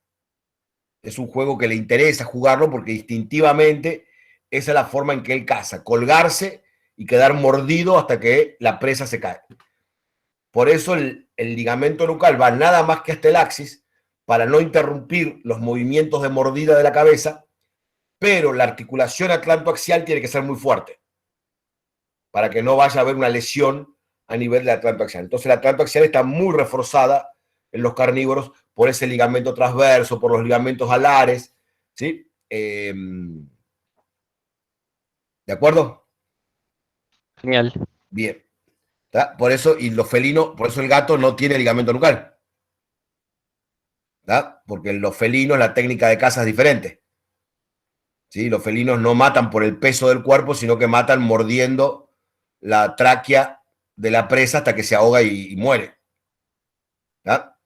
[SPEAKER 1] Es un juego que le interesa jugarlo porque instintivamente esa es la forma en que él caza, colgarse y quedar mordido hasta que la presa se cae. Por eso el ligamento nucal va nada más que hasta el axis, para no interrumpir los movimientos de mordida de la cabeza, pero la articulación atlantoaxial tiene que ser muy fuerte para que no vaya a haber una lesión a nivel de la atlantoaxial. Entonces la atlantoaxial está muy reforzada en los carnívoros por ese ligamento transverso, por los ligamentos alares, ¿sí? ¿De acuerdo?
[SPEAKER 4] Genial.
[SPEAKER 1] Bien. ¿Tá? Por eso, y los felinos, por eso el gato no tiene ligamento nucal. ¿Tá? Porque en los felinos la técnica de caza es diferente. ¿Sí? Los felinos no matan por el peso del cuerpo, sino que matan mordiendo la tráquea de la presa hasta que se ahoga y muere. ¿Tá?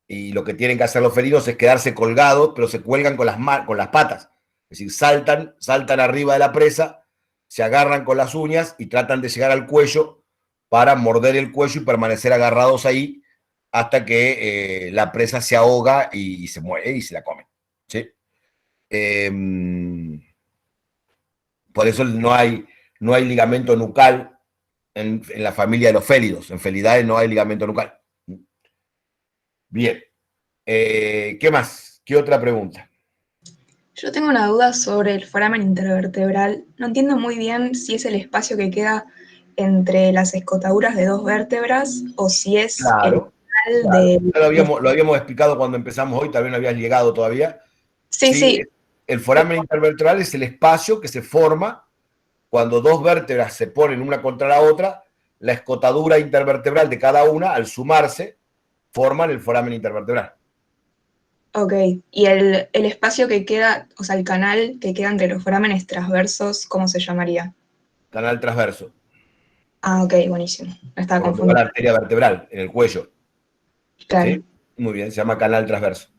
[SPEAKER 1] Y lo que tienen que hacer los felinos es quedarse colgados, pero se cuelgan con las patas. Es decir, saltan arriba de la presa, se agarran con las uñas y tratan de llegar al cuello para morder el cuello y permanecer agarrados ahí hasta que la presa se ahoga y se muere y se la comen. ¿Sí? Por eso no hay ligamento nucal en la familia de los félidos. En Felidae no hay ligamento nucal. Bien. ¿Qué más? ¿Qué otra pregunta?
[SPEAKER 8] Yo tengo una duda sobre el foramen intervertebral. No entiendo muy bien si es el espacio que queda entre las escotaduras de dos vértebras o si es
[SPEAKER 1] Claro,
[SPEAKER 8] el
[SPEAKER 1] claro.
[SPEAKER 8] de...
[SPEAKER 1] Lo habíamos explicado cuando empezamos hoy, también no habías llegado todavía.
[SPEAKER 8] Sí, sí,
[SPEAKER 1] El foramen intervertebral es el espacio que se forma cuando dos vértebras se ponen una contra la otra. La escotadura intervertebral de cada una, al sumarse, forman el foramen intervertebral.
[SPEAKER 8] ok. Y el espacio que queda, o sea, el canal que queda entre los forámenes transversos, ¿cómo se llamaría?
[SPEAKER 1] Canal transverso.
[SPEAKER 8] Ah, ok, buenísimo. No estaba
[SPEAKER 1] Por lo que va la
[SPEAKER 8] confundido.
[SPEAKER 1] arteria vertebral en el cuello.
[SPEAKER 8] Claro,
[SPEAKER 1] ¿Sí? Muy bien, se llama canal transverso.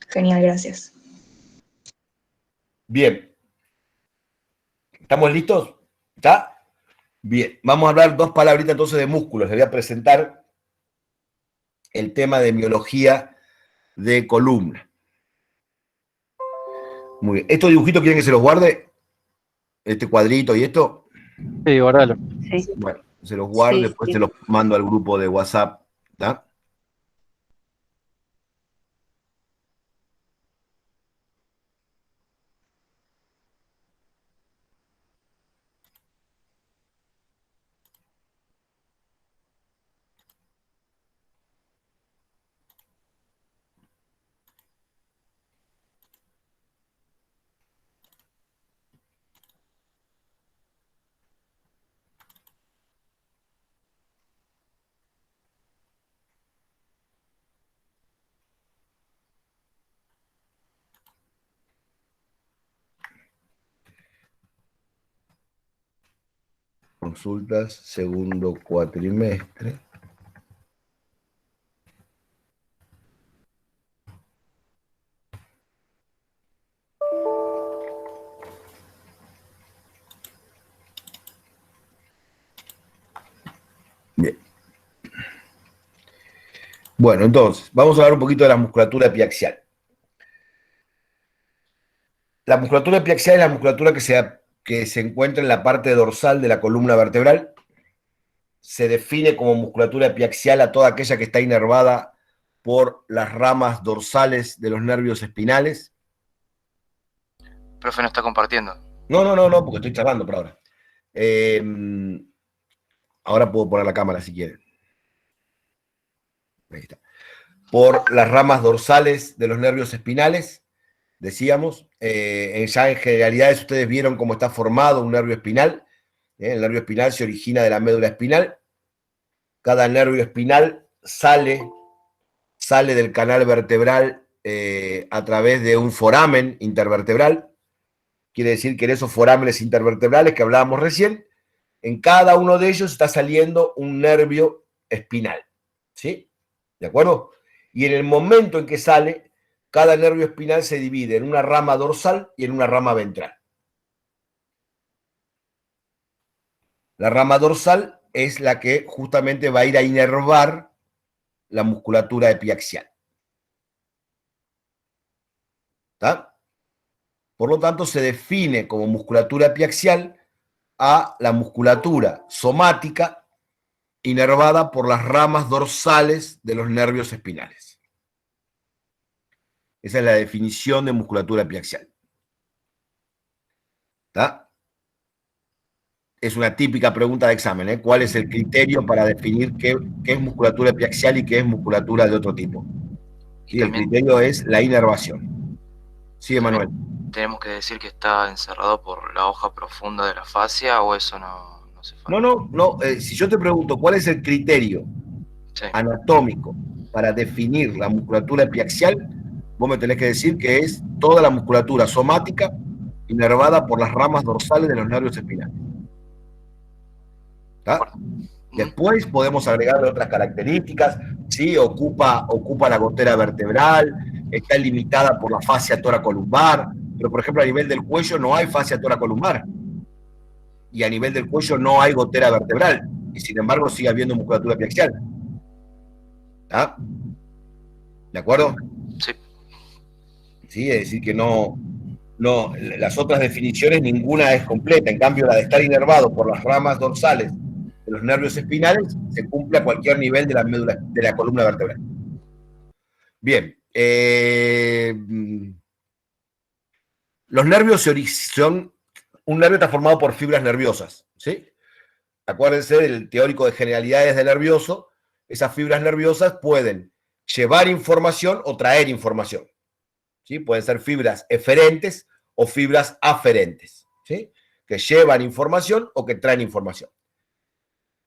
[SPEAKER 8] genial, gracias.
[SPEAKER 1] Bien. ¿Estamos listos? ¿Está? Bien. Vamos a hablar dos palabritas entonces de músculos. Les voy a presentar el tema de miología de columna. Muy bien. ¿Estos dibujitos quieren que se los guarde? Este cuadrito y esto.
[SPEAKER 4] Sí, guardalo.
[SPEAKER 3] Sí.
[SPEAKER 1] Bueno, se los guardo,
[SPEAKER 3] Sí,
[SPEAKER 1] después
[SPEAKER 3] sí.
[SPEAKER 1] se los mando al grupo de WhatsApp. ¿Está? Consultas, segundo cuatrimestre. Bien. Bueno, entonces, vamos a hablar un poquito de la musculatura epiaxial. La musculatura epiaxial es la musculatura que se encuentra en la parte dorsal de la columna vertebral. Se define como musculatura epiaxial a toda aquella que está inervada por las ramas dorsales de los nervios espinales.
[SPEAKER 6] Profe, no está compartiendo.
[SPEAKER 1] No, porque estoy charlando por ahora. Ahora puedo poner la cámara si quieren. Ahí está. Por las ramas dorsales de los nervios espinales, decíamos. Ya en generalidades ustedes vieron cómo está formado un nervio espinal. El nervio espinal se origina de la médula espinal. Cada nervio espinal sale del canal vertebral a través de un foramen intervertebral. Quiere decir que en esos forámenes intervertebrales que hablábamos recién, en cada uno de ellos está saliendo un nervio espinal. ¿Sí? ¿De acuerdo? Y en el momento en que sale, cada nervio espinal se divide en una rama dorsal y en una rama ventral. La rama dorsal es la que justamente va a ir a inervar la musculatura epiaxial. ¿Está? Por lo tanto, se define como musculatura epiaxial a la musculatura somática inervada por las ramas dorsales de los nervios espinales. Esa es la definición de musculatura epiaxial. ¿Está? Es una típica pregunta de examen, ¿eh? ¿Cuál es el criterio para definir qué es musculatura epiaxial y qué es musculatura de otro tipo?
[SPEAKER 6] Y
[SPEAKER 1] Y el
[SPEAKER 6] también,
[SPEAKER 1] criterio es la inervación. Sí, Emanuel.
[SPEAKER 6] tenemos que decir que está encerrado por la hoja profunda de la fascia, o eso no hace falta.
[SPEAKER 1] No. Si yo te pregunto cuál es el criterio
[SPEAKER 6] Sí.
[SPEAKER 1] anatómico para definir la musculatura epiaxial, vos me tenés que decir que es toda la musculatura somática inervada por las ramas dorsales de los nervios espinales. ¿Está? Después podemos agregarle otras características, ¿sí? Ocupa la gotera vertebral, está limitada por la fascia toracolumbar, pero por ejemplo a nivel del cuello no hay fascia toracolumbar y a nivel del cuello no hay gotera vertebral y sin embargo sigue habiendo musculatura epiaxial. ¿Está? ¿De acuerdo?
[SPEAKER 6] Sí.
[SPEAKER 1] Sí, es decir que no, las otras definiciones ninguna es completa, en cambio la de estar inervado por las ramas dorsales de los nervios espinales se cumple a cualquier nivel de la médula, de la columna vertebral. Bien, los nervios un nervio está formado por fibras nerviosas, ¿sí? Acuérdense del teórico de generalidades del nervioso, esas fibras nerviosas pueden llevar información o traer información, ¿sí? Pueden ser fibras eferentes o fibras aferentes, ¿sí? Que llevan información o que traen información.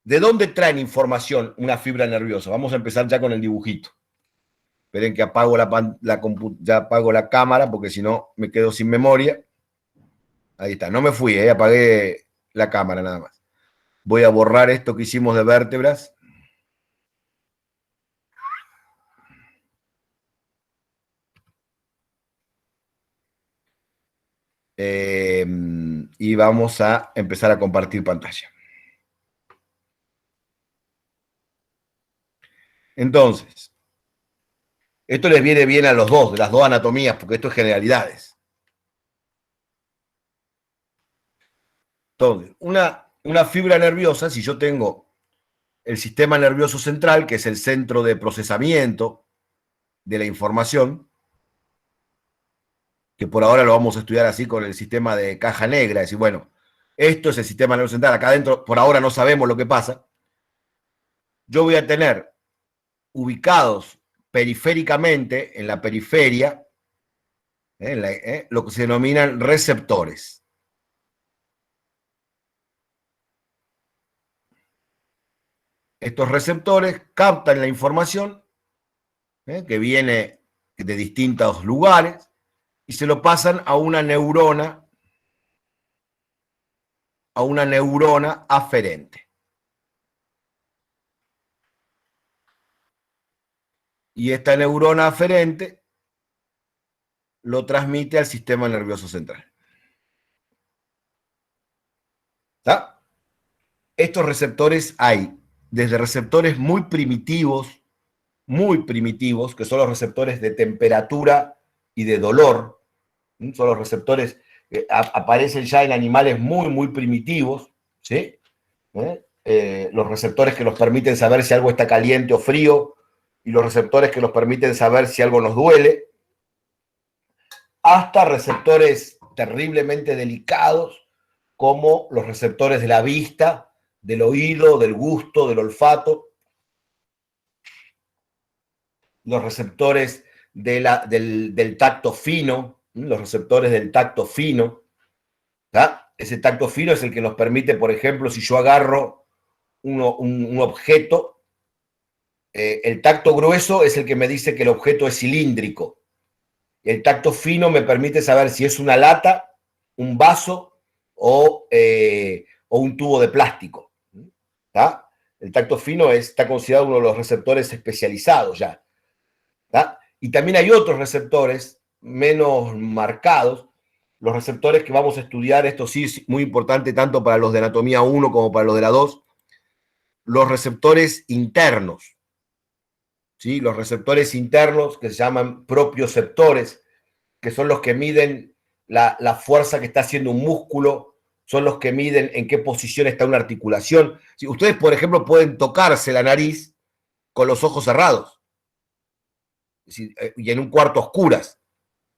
[SPEAKER 1] ¿De dónde traen información una fibra nerviosa? Vamos a empezar ya con el dibujito. Esperen que apago ya apago la cámara porque si no me quedo sin memoria. Ahí está, no me fui, apagué la cámara nada más. Voy a borrar esto que hicimos de vértebras. Y vamos a empezar a compartir pantalla. Entonces, esto les viene bien a los dos, de las dos anatomías, porque esto es generalidades. Entonces, una fibra nerviosa, si yo tengo el sistema nervioso central, que es el centro de procesamiento de la información, que por ahora lo vamos a estudiar así con el sistema de caja negra, es decir, bueno, esto es el sistema nervioso central, acá adentro por ahora no sabemos lo que pasa. Yo voy a tener ubicados periféricamente, en la periferia, lo que se denominan receptores. Estos receptores captan la información que viene de distintos lugares y se lo pasan a una neurona aferente. Y esta neurona aferente lo transmite al sistema nervioso central. ¿Está? Estos receptores hay desde receptores muy primitivos, que son los receptores de temperatura y de dolor. Son los receptores que aparecen ya en animales muy primitivos, ¿sí? Los receptores que nos permiten saber si algo está caliente o frío, y los receptores que nos permiten saber si algo nos duele, hasta receptores terriblemente delicados, como los receptores de la vista, del oído, del gusto, del olfato, los receptores del tacto fino, los receptores del tacto fino. ¿Tá? Ese tacto fino es el que nos permite, por ejemplo, si yo agarro un objeto, el tacto grueso es el que me dice que el objeto es cilíndrico. El tacto fino me permite saber si es una lata, un vaso o un tubo de plástico. ¿Tá? El tacto fino está considerado uno de los receptores especializados ya. ¿Tá? Y también hay otros receptores menos marcados, los receptores que vamos a estudiar, esto sí es muy importante tanto para los de anatomía 1 como para los de la 2, los receptores internos. ¿Sí? Los receptores internos que se llaman propioceptores, que son los que miden la fuerza que está haciendo un músculo, son los que miden en qué posición está una articulación. ¿Sí? Ustedes, por ejemplo, pueden tocarse la nariz con los ojos cerrados y en un cuarto a oscuras.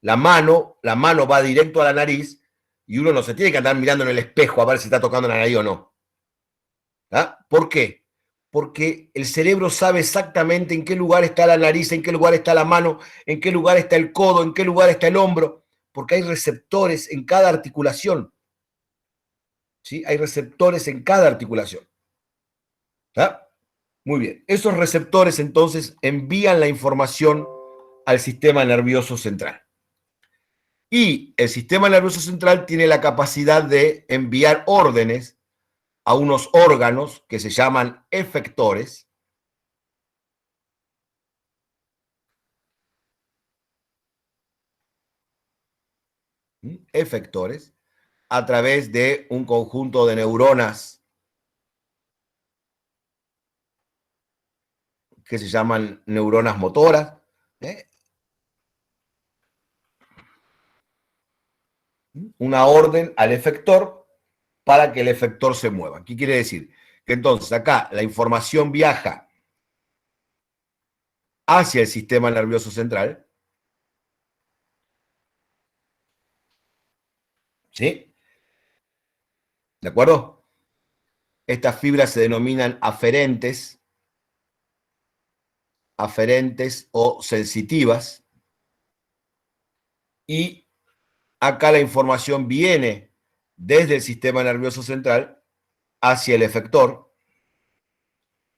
[SPEAKER 1] La mano va directo a la nariz y uno no se tiene que andar mirando en el espejo a ver si está tocando la nariz o no. ¿Ah? ¿Por qué? Porque el cerebro sabe exactamente en qué lugar está la nariz, en qué lugar está la mano, en qué lugar está el codo, en qué lugar está el hombro, porque hay receptores en cada articulación. ¿Sí? Hay receptores en cada articulación. ¿Ah? Muy bien. Esos receptores entonces envían la información al sistema nervioso central. Y el sistema nervioso central tiene la capacidad de enviar órdenes a unos órganos que se llaman efectores. Efectores, a través de un conjunto de neuronas que se llaman neuronas motoras. Una orden al efector para que el efector se mueva. ¿Qué quiere decir? Que entonces acá la información viaja hacia el sistema nervioso central. ¿Sí? ¿De acuerdo? Estas fibras se denominan aferentes o sensitivas. Y acá la información viene desde el sistema nervioso central hacia el efector.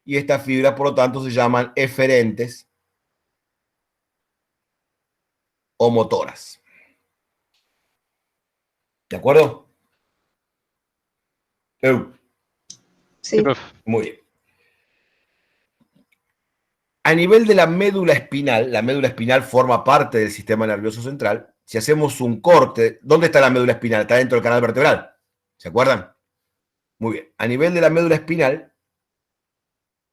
[SPEAKER 1] Y estas fibras, por lo tanto, se llaman eferentes o motoras. ¿De acuerdo?
[SPEAKER 8] Sí.
[SPEAKER 1] Muy bien. A nivel de la médula espinal forma parte del sistema nervioso central. Si hacemos un corte, ¿dónde está la médula espinal? Está dentro del canal vertebral. ¿Se acuerdan? Muy bien. A nivel de la médula espinal,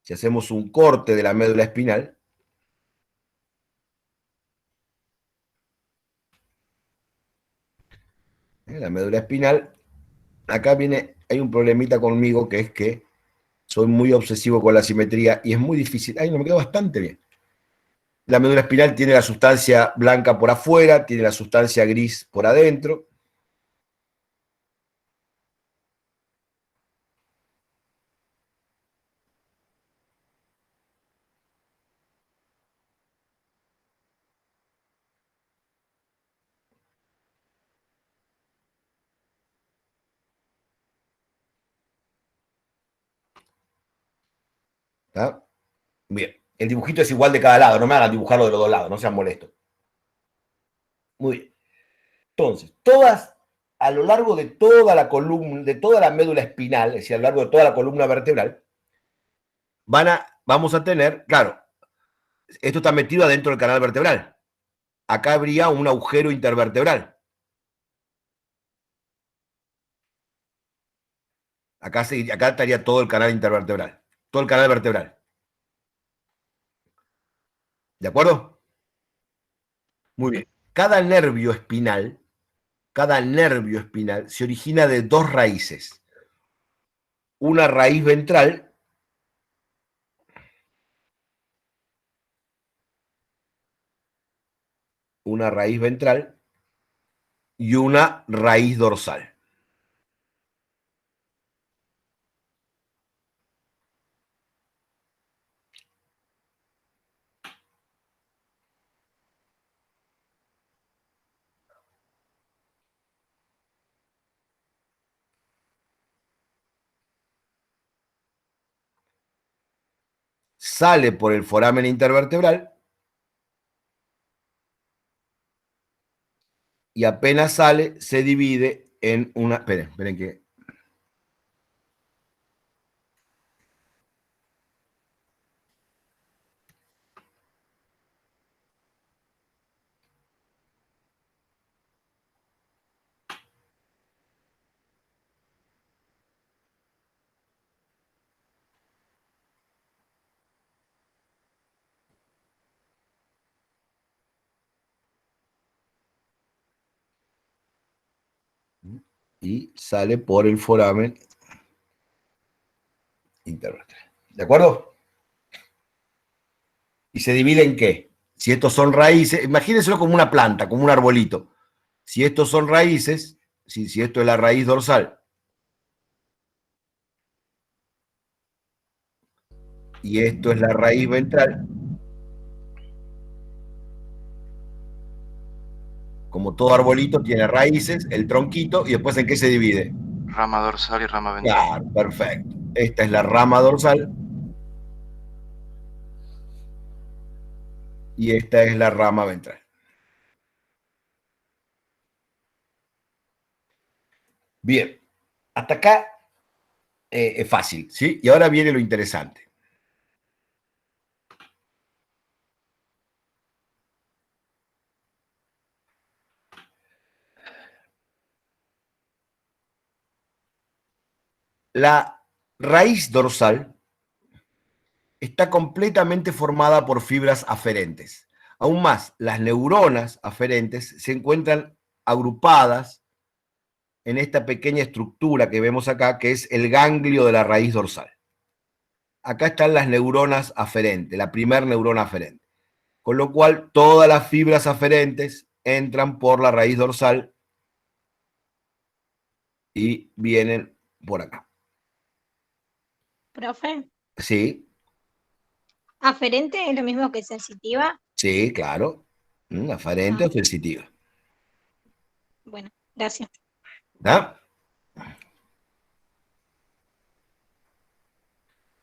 [SPEAKER 1] si hacemos un corte de la médula espinal, la médula espinal, acá hay un problemita conmigo, que es que soy muy obsesivo con la simetría y es muy difícil. Ahí no me quedó bastante bien. La médula espinal tiene la sustancia blanca por afuera, tiene la sustancia gris por adentro. ¿Está? Bien. El dibujito es igual de cada lado, no me hagan dibujarlo de los dos lados, no sean molestos. Muy bien. Entonces, a lo largo de toda la columna, de toda la médula espinal, es decir, a lo largo de toda la columna vertebral, vamos a tener, claro, esto está metido adentro del canal vertebral. Acá habría un agujero intervertebral. Acá estaría todo el canal intervertebral, todo el canal vertebral. ¿De acuerdo? Muy bien. Cada nervio espinal se origina de dos raíces. Una raíz ventral y una raíz dorsal. Sale por el foramen intervertebral y apenas sale, se divide en una... Esperen que... Y sale por el foramen intervertebral. ¿De acuerdo? ¿Y se divide en qué? Si estos son raíces, imagínenselo como una planta, como un arbolito. Si estos son raíces, si esto es la raíz dorsal, y esto es la raíz ventral, como todo arbolito tiene raíces, el tronquito, y después ¿en qué se divide?
[SPEAKER 6] Rama dorsal y rama ventral.
[SPEAKER 1] Claro, perfecto. Esta es la rama dorsal y esta es la rama ventral. Bien, hasta acá es fácil, ¿sí? Y ahora viene lo interesante. La raíz dorsal está completamente formada por fibras aferentes. Aún más, las neuronas aferentes se encuentran agrupadas en esta pequeña estructura que vemos acá, que es el ganglio de la raíz dorsal. Acá están las neuronas aferentes, la primer neurona aferente. Con lo cual, todas las fibras aferentes entran por la raíz dorsal y vienen por acá.
[SPEAKER 9] Profe,
[SPEAKER 1] Sí,
[SPEAKER 9] ¿aferente es lo mismo que sensitiva?
[SPEAKER 1] sí, claro. Aferente o
[SPEAKER 9] Ah,
[SPEAKER 1] sensitiva.
[SPEAKER 9] bueno, gracias.
[SPEAKER 1] ¿Ah?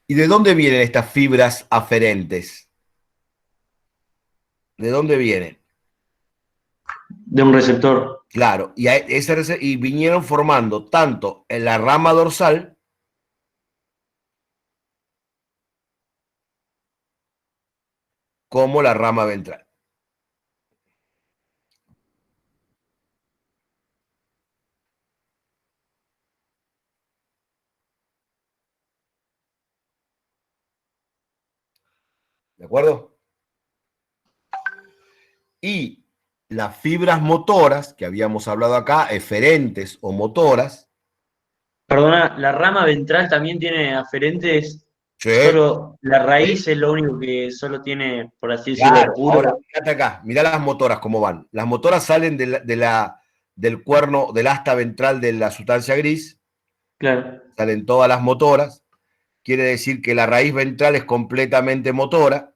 [SPEAKER 1] ¿Y de dónde vienen estas fibras aferentes? ¿De dónde vienen?
[SPEAKER 10] De un receptor.
[SPEAKER 1] Claro, y vinieron formando tanto en la rama dorsal como la rama ventral. ¿De acuerdo? Y las fibras motoras, que habíamos hablado acá, eferentes o motoras.
[SPEAKER 10] Perdona, la rama ventral también tiene aferentes.
[SPEAKER 1] Sí,
[SPEAKER 10] Solo la
[SPEAKER 1] sí,
[SPEAKER 10] raíz es lo único que solo tiene, por así decirlo,
[SPEAKER 1] claro.
[SPEAKER 10] puro.
[SPEAKER 1] Ahora, fíjate acá, mirá las motoras cómo van. Las motoras salen del cuerno, del asta ventral de la sustancia gris,
[SPEAKER 10] Claro.
[SPEAKER 1] salen todas las motoras. Quiere decir que la raíz ventral es completamente motora.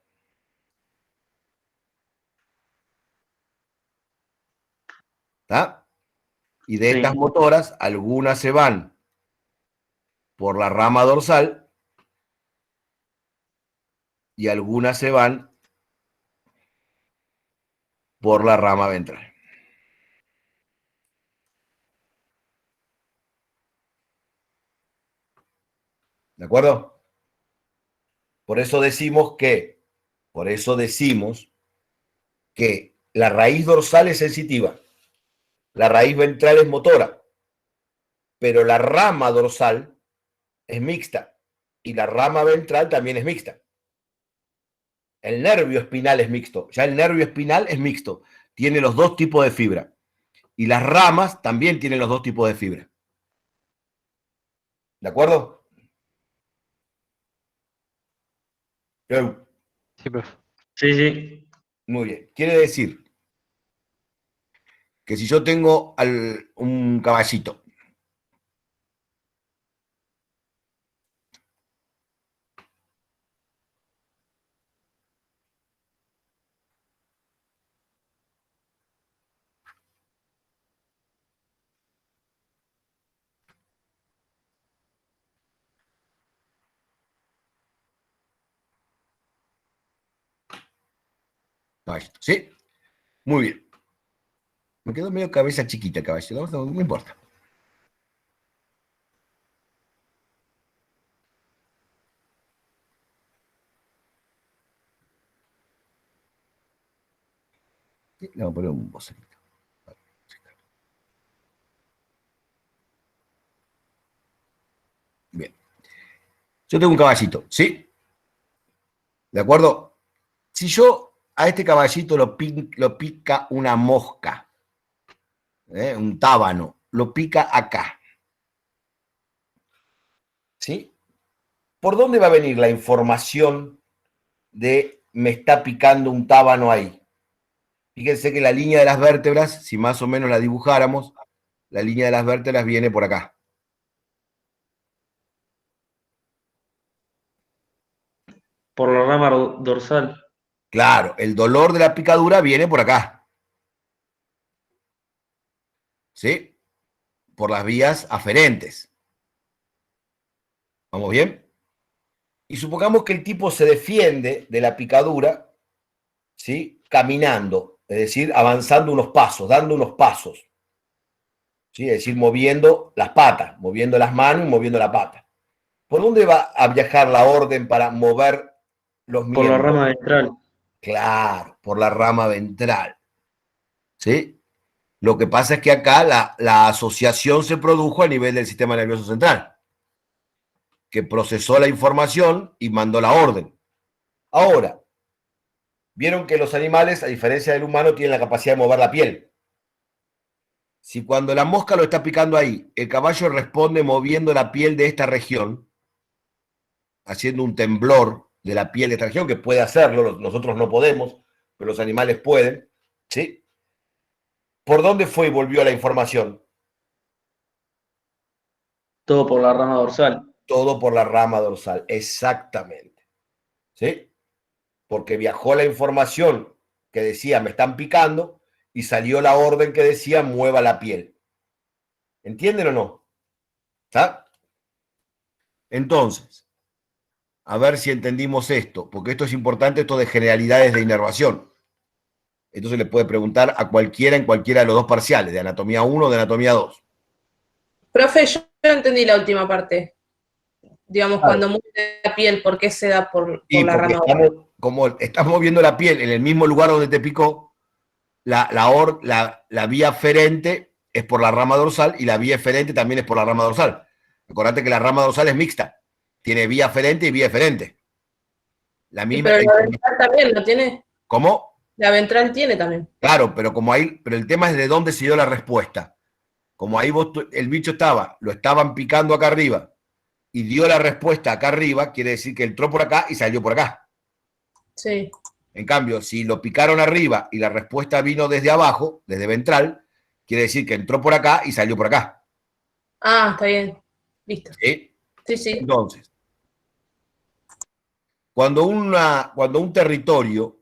[SPEAKER 1] ¿Está? Y de estas
[SPEAKER 10] Sí.
[SPEAKER 1] motoras, algunas se van por la rama dorsal y algunas se van por la rama ventral. ¿De acuerdo? Por eso decimos que la raíz dorsal es sensitiva, la raíz ventral es motora, pero la rama dorsal es mixta y la rama ventral también es mixta. El nervio espinal es mixto, ya el nervio espinal es mixto, tiene los dos tipos de fibra y las ramas también tienen los dos tipos de fibra. ¿De acuerdo?
[SPEAKER 4] Sí, profe.
[SPEAKER 10] Sí, sí.
[SPEAKER 1] Muy bien. Quiere decir que si yo tengo un caballito, ¿sí? Muy bien. Me quedó medio cabeza chiquita el caballito, no importa. Sí, le vamos a poner un boceto. Bien. Yo tengo un caballito, ¿sí? ¿De acuerdo? Si yo a este caballito lo pica una mosca, un tábano, lo pica acá, ¿sí? ¿Por dónde va a venir la información de me está picando un tábano ahí? Fíjense que la línea de las vértebras, si más o menos la dibujáramos, la línea de las vértebras viene por acá.
[SPEAKER 10] Por la rama dorsal.
[SPEAKER 1] Claro, el dolor de la picadura viene por acá. ¿Sí? Por las vías aferentes. ¿Vamos bien? Y supongamos que el tipo se defiende de la picadura, ¿sí? Caminando, es decir, avanzando unos pasos, dando unos pasos. ¿Sí? Es decir, moviendo las patas, moviendo las manos y moviendo la pata. ¿Por dónde va a viajar la orden para mover los
[SPEAKER 10] Por la
[SPEAKER 1] miembros?
[SPEAKER 10] rama ventral.
[SPEAKER 1] Claro, por la rama ventral. ¿Sí? Lo que pasa es que acá la asociación se produjo a nivel del sistema nervioso central, que procesó la información y mandó la orden. Ahora, vieron que los animales, a diferencia del humano, tienen la capacidad de mover la piel. Si cuando la mosca lo está picando ahí, el caballo responde moviendo la piel de esta región, haciendo un temblor de la piel de esta región, que puede hacerlo, nosotros no podemos, pero los animales pueden, ¿sí? ¿Por dónde fue y volvió la información?
[SPEAKER 10] Todo por la rama dorsal.
[SPEAKER 1] Todo por la rama dorsal, exactamente. ¿Sí? Porque viajó la información que decía me están picando y salió la orden que decía mueva la piel. ¿Entienden o no? ¿Está? Entonces, a ver si entendimos esto, porque esto es importante, esto de generalidades de inervación. Entonces le puede preguntar a cualquiera en cualquiera de los dos parciales, de anatomía 1 o de anatomía 2.
[SPEAKER 11] Profe, yo entendí la última parte. Digamos,
[SPEAKER 1] Claro.
[SPEAKER 11] cuando mueve la piel, ¿por qué se da por
[SPEAKER 1] Y
[SPEAKER 11] la
[SPEAKER 1] porque
[SPEAKER 11] rama?
[SPEAKER 1] como estamos moviendo la piel en el mismo lugar donde te picó, la vía aferente es por la rama dorsal y la vía eferente también es por la rama dorsal. Acordate que la rama dorsal es mixta. Tiene vía aferente y vía eferente. La misma.
[SPEAKER 11] Pero la ventral también lo tiene.
[SPEAKER 1] ¿Cómo?
[SPEAKER 11] La ventral tiene también.
[SPEAKER 1] Claro, pero pero el tema es de dónde se dio la respuesta. Como ahí el bicho lo estaban picando acá arriba y dio la respuesta acá arriba, quiere decir que entró por acá y salió por acá.
[SPEAKER 11] Sí.
[SPEAKER 1] En cambio, si lo picaron arriba y la respuesta vino desde abajo, desde ventral, quiere decir que entró por acá y salió por acá.
[SPEAKER 11] Ah, está bien. Listo.
[SPEAKER 1] ¿Sí?
[SPEAKER 11] Sí, sí.
[SPEAKER 1] Entonces, cuando un territorio,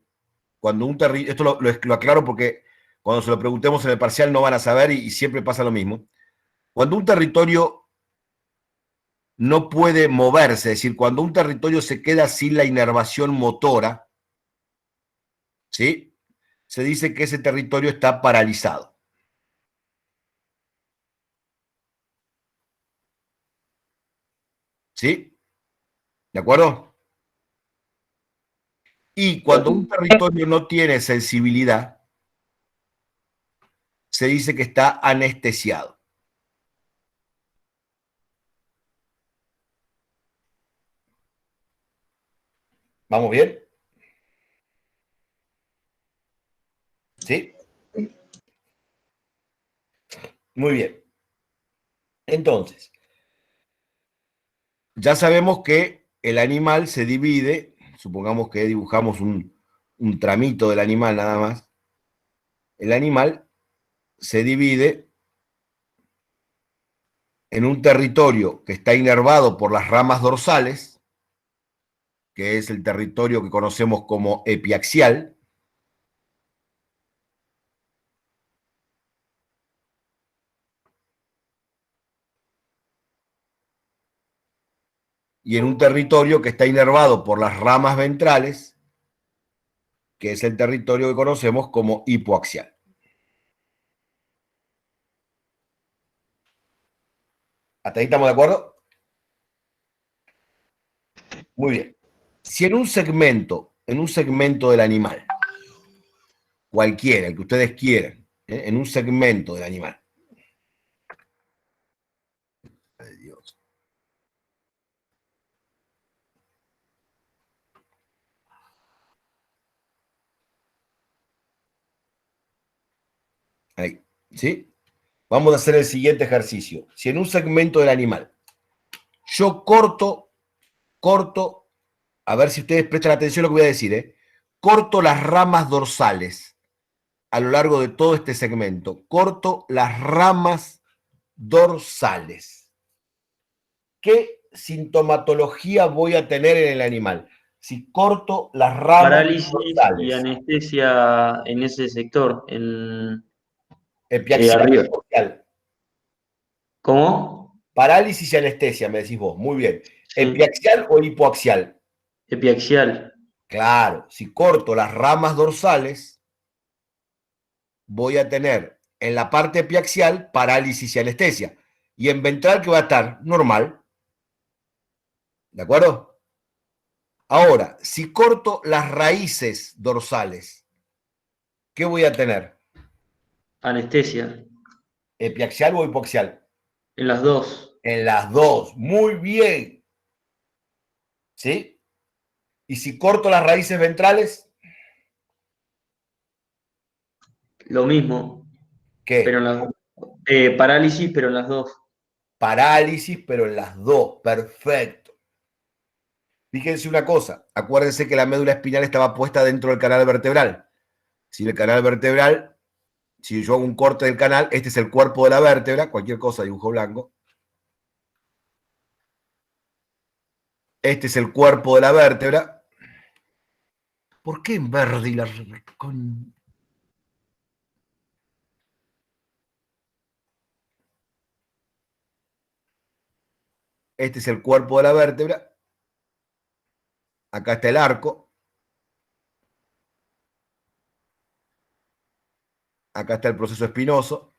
[SPEAKER 1] esto lo aclaro porque cuando se lo preguntemos en el parcial no van a saber y siempre pasa lo mismo. Cuando un territorio no puede moverse, es decir, cuando un territorio se queda sin la inervación motora, ¿sí? Se dice que ese territorio está paralizado. ¿Sí? ¿De acuerdo? Y cuando un territorio no tiene sensibilidad, se dice que está anestesiado. ¿Vamos bien? ¿Sí? Muy bien. Entonces, ya sabemos que el animal se divide, supongamos que dibujamos un tramito del animal nada más. El animal se divide en un territorio que está inervado por las ramas dorsales, que es el territorio que conocemos como epiaxial, y en un territorio que está inervado por las ramas ventrales, que es el territorio que conocemos como hipoaxial. ¿Hasta ahí estamos de acuerdo? Muy bien. Si en un segmento del animal, cualquiera, el que ustedes quieran, en un segmento del animal, ay Dios, ahí, ¿sí? Vamos a hacer el siguiente ejercicio. Si en un segmento del animal yo corto, a ver si ustedes prestan atención a lo que voy a decir, corto las ramas dorsales a lo largo de todo este segmento, corto las ramas dorsales, ¿qué sintomatología voy a tener en el animal? Si corto las ramas
[SPEAKER 10] Parálisis
[SPEAKER 1] dorsales.
[SPEAKER 10] y anestesia en ese sector,
[SPEAKER 1] Epiaxial
[SPEAKER 10] arriba.
[SPEAKER 1] o hipoaxial.
[SPEAKER 10] ¿Cómo?
[SPEAKER 1] Parálisis y anestesia, me decís vos. Muy bien.
[SPEAKER 10] Sí.
[SPEAKER 1] ¿Epiaxial o hipoaxial?
[SPEAKER 10] Epiaxial.
[SPEAKER 1] Claro, si corto las ramas dorsales, voy a tener en la parte epiaxial parálisis y anestesia. Y en ventral, que va a estar normal. ¿De acuerdo? Ahora, si corto las raíces dorsales, ¿qué voy a tener?
[SPEAKER 10] Anestesia.
[SPEAKER 1] ¿Epiaxial o hipoaxial?
[SPEAKER 10] En las dos.
[SPEAKER 1] En las dos. Muy bien. ¿Sí? Y si corto las raíces ventrales,
[SPEAKER 10] Lo mismo.
[SPEAKER 1] ¿qué?
[SPEAKER 10] Pero en las parálisis, pero en las dos.
[SPEAKER 1] Parálisis, pero en las dos. Perfecto. Fíjense una cosa. Acuérdense que la médula espinal estaba puesta dentro del canal vertebral. Si el canal vertebral, si yo hago un corte del canal, este es el cuerpo de la vértebra, cualquier cosa, dibujo blanco. Este es el cuerpo de la vértebra. ¿Por qué en verde y la... Este es el cuerpo de la vértebra. Acá está el arco. Acá está el proceso espinoso.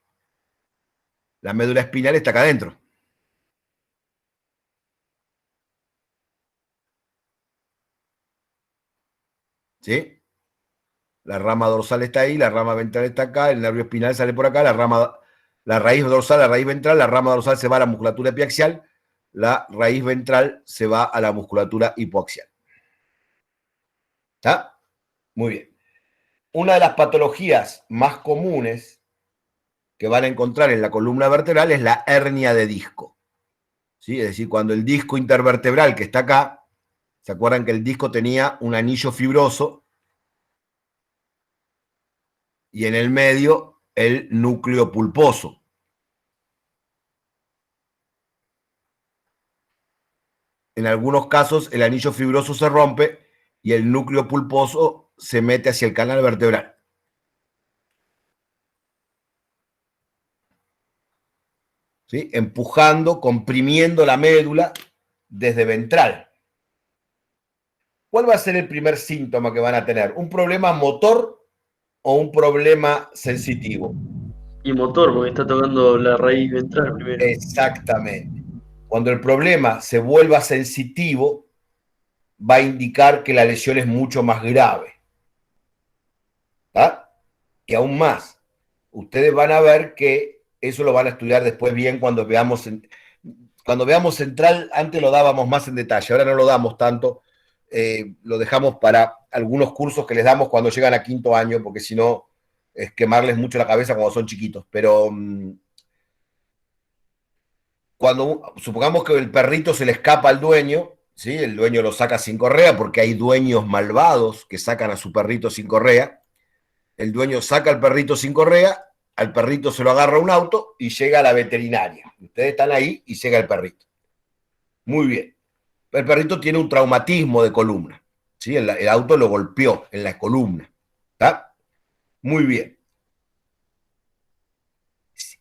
[SPEAKER 1] La médula espinal está acá adentro. ¿Sí? La rama dorsal está ahí, la rama ventral está acá, el nervio espinal sale por acá, la raíz dorsal, la raíz ventral, la rama dorsal se va a la musculatura epiaxial, la raíz ventral se va a la musculatura hipoaxial. ¿Está? Muy bien. Una de las patologías más comunes que van a encontrar en la columna vertebral es la hernia de disco. ¿Sí? Es decir, cuando el disco intervertebral que está acá, ¿se acuerdan que el disco tenía un anillo fibroso? Y en el medio el núcleo pulposo. En algunos casos el anillo fibroso se rompe y el núcleo pulposo se mete hacia el canal vertebral. ¿Sí? Empujando, comprimiendo la médula desde ventral. ¿Cuál va a ser el primer síntoma que van a tener? ¿Un problema motor o un problema sensitivo?
[SPEAKER 10] Y motor, porque está tocando la raíz ventral primero.
[SPEAKER 1] Exactamente. Cuando el problema se vuelva sensitivo, va a indicar que la lesión es mucho más grave. ¿Ah? Y aún más, ustedes van a ver que eso lo van a estudiar después bien cuando veamos central. Antes lo dábamos más en detalle, ahora no lo damos tanto. Lo dejamos para algunos cursos que les damos cuando llegan a quinto año, porque si no es quemarles mucho la cabeza cuando son chiquitos. Pero cuando supongamos que el perrito se le escapa al dueño, ¿sí? El dueño lo saca sin correa, porque hay dueños malvados que sacan a su perrito sin correa. El dueño saca al perrito sin correa, al perrito se lo agarra un auto y llega a la veterinaria. Ustedes están ahí y llega el perrito. Muy bien. El perrito tiene un traumatismo de columna. ¿Sí? El auto lo golpeó en la columna. ¿Está? Muy bien.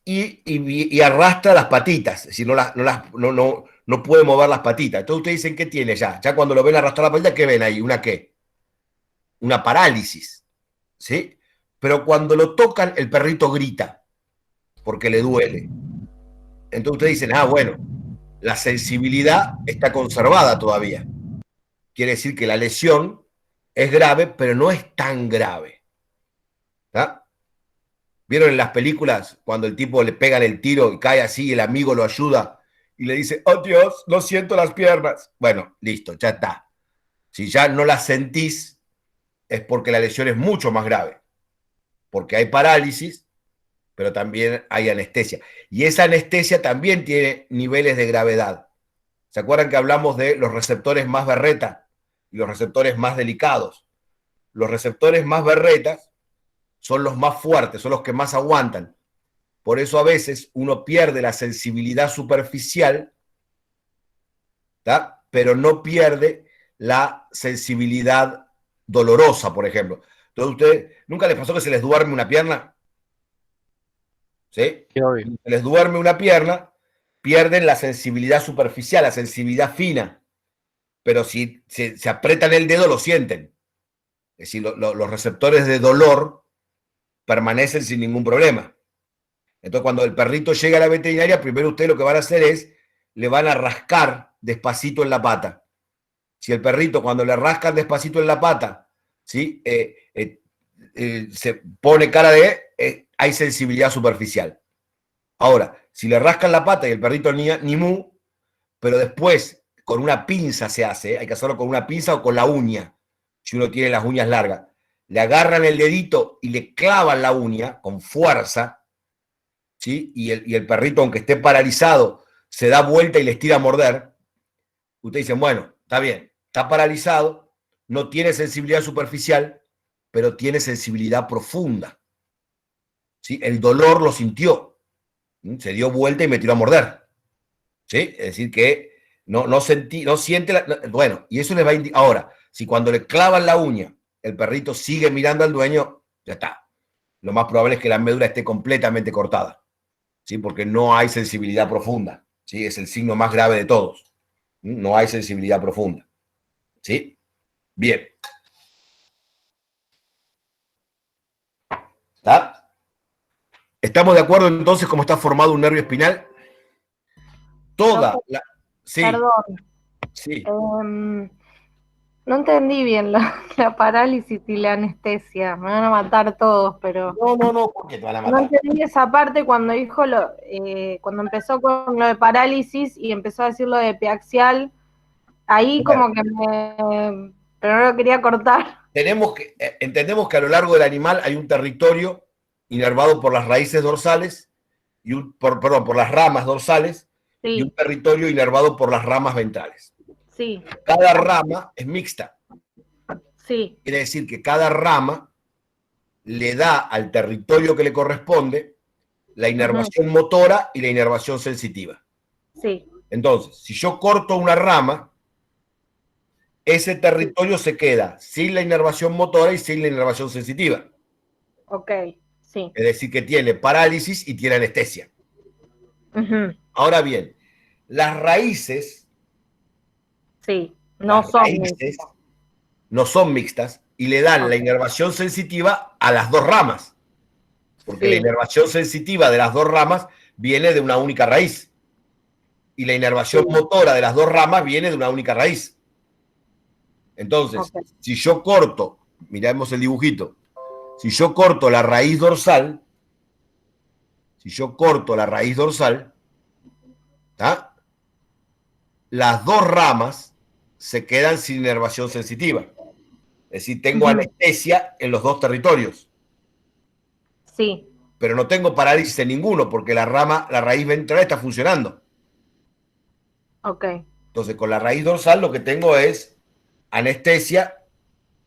[SPEAKER 1] Y arrastra las patitas. Es decir, no puede mover las patitas. Entonces ustedes dicen, ¿qué tiene ya? Ya cuando lo ven arrastrar las patitas, ¿qué ven ahí? ¿Una qué? Una parálisis. ¿Sí? Pero cuando lo tocan, el perrito grita porque le duele. Entonces ustedes dicen, ah, bueno, la sensibilidad está conservada todavía. Quiere decir que la lesión es grave, pero no es tan grave. ¿Ah? ¿Vieron en las películas cuando el tipo le pegan el tiro y cae así y el amigo lo ayuda y le dice, oh Dios, no siento las piernas? Bueno, listo, ya está. Si ya no las sentís, es porque la lesión es mucho más grave. Porque hay parálisis, pero también hay anestesia. Y esa anestesia también tiene niveles de gravedad. ¿Se acuerdan que hablamos de los receptores más berreta y los receptores más delicados? los receptores más berretas son los más fuertes, son los que más aguantan. Por eso a veces uno pierde la sensibilidad superficial, ¿tá? Pero no pierde la sensibilidad dolorosa, por ejemplo. Entonces, ¿ustedes nunca les pasó que se les duerme una pierna? ¿Sí?
[SPEAKER 4] Sí, obvio.
[SPEAKER 1] Se les duerme una pierna, pierden la sensibilidad superficial, la sensibilidad fina. Pero si se aprietan el dedo, lo sienten. Es decir, los receptores de dolor permanecen sin ningún problema. Entonces, cuando el perrito llega a la veterinaria, primero ustedes lo que van a hacer es, le van a rascar despacito en la pata. Si el perrito, cuando le rascan despacito en la pata, ¿sí? Se pone cara de, hay sensibilidad superficial. Ahora, si le rascan la pata y el perrito ni mu, pero después con una pinza se hace, hay que hacerlo con una pinza o con la uña, si uno tiene las uñas largas. Le agarran el dedito y le clavan la uña con fuerza, ¿sí? Y el perrito, aunque esté paralizado, se da vuelta y les tira a morder. Ustedes dicen, bueno, está bien, está paralizado, no tiene sensibilidad superficial, pero tiene sensibilidad profunda. ¿Sí? El dolor lo sintió, se dio vuelta y me tiró a morder. ¿Sí? Es decir, que no siente, bueno, y eso les va a indicar. Ahora, si cuando le clavan la uña, el perrito sigue mirando al dueño, ya está. Lo más probable es que la médula esté completamente cortada, ¿sí? Porque no hay sensibilidad profunda, ¿sí? Es el signo más grave de todos. No hay sensibilidad profunda, ¿sí? Bien. ¿Está? ¿Estamos de acuerdo entonces cómo está formado un nervio espinal? Toda la... Sí,
[SPEAKER 12] Perdón,
[SPEAKER 1] sí.
[SPEAKER 12] no entendí bien la parálisis y la anestesia. Me van a matar todos, pero
[SPEAKER 1] No, ¿por qué te van a
[SPEAKER 12] no
[SPEAKER 1] matar?
[SPEAKER 12] entendí esa parte cuando dijo cuando empezó con lo de parálisis y empezó a decir lo de epiaxial. Ahí como que pero no lo quería cortar.
[SPEAKER 1] Entendemos que a lo largo del animal hay un territorio inervado por las raíces dorsales y por las ramas dorsales, y un territorio inervado por las ramas ventrales.
[SPEAKER 12] Sí.
[SPEAKER 1] Cada rama es mixta.
[SPEAKER 12] Sí.
[SPEAKER 1] Quiere decir que cada rama le da al territorio que le corresponde la inervación motora y la inervación sensitiva.
[SPEAKER 12] Sí.
[SPEAKER 1] Entonces, si yo corto una rama, ese territorio se queda sin la inervación motora y sin la inervación sensitiva.
[SPEAKER 12] Ok, sí.
[SPEAKER 1] Es decir, que tiene parálisis y tiene anestesia. Ahora bien, las raíces,
[SPEAKER 12] no
[SPEAKER 1] son mixtas y le dan la inervación sensitiva a las dos ramas. Porque la inervación sensitiva de las dos ramas viene de una única raíz. Y la inervación motora de las dos ramas viene de una única raíz. Entonces, si yo corto, miremos el dibujito, si yo corto la raíz dorsal, ¿tá? Las dos ramas se quedan sin inervación sensitiva. Es decir, tengo anestesia en los dos territorios.
[SPEAKER 12] Sí.
[SPEAKER 1] Pero no tengo parálisis en ninguno porque la raíz ventral está funcionando.
[SPEAKER 12] Ok.
[SPEAKER 1] Entonces, con la raíz dorsal lo que tengo es anestesia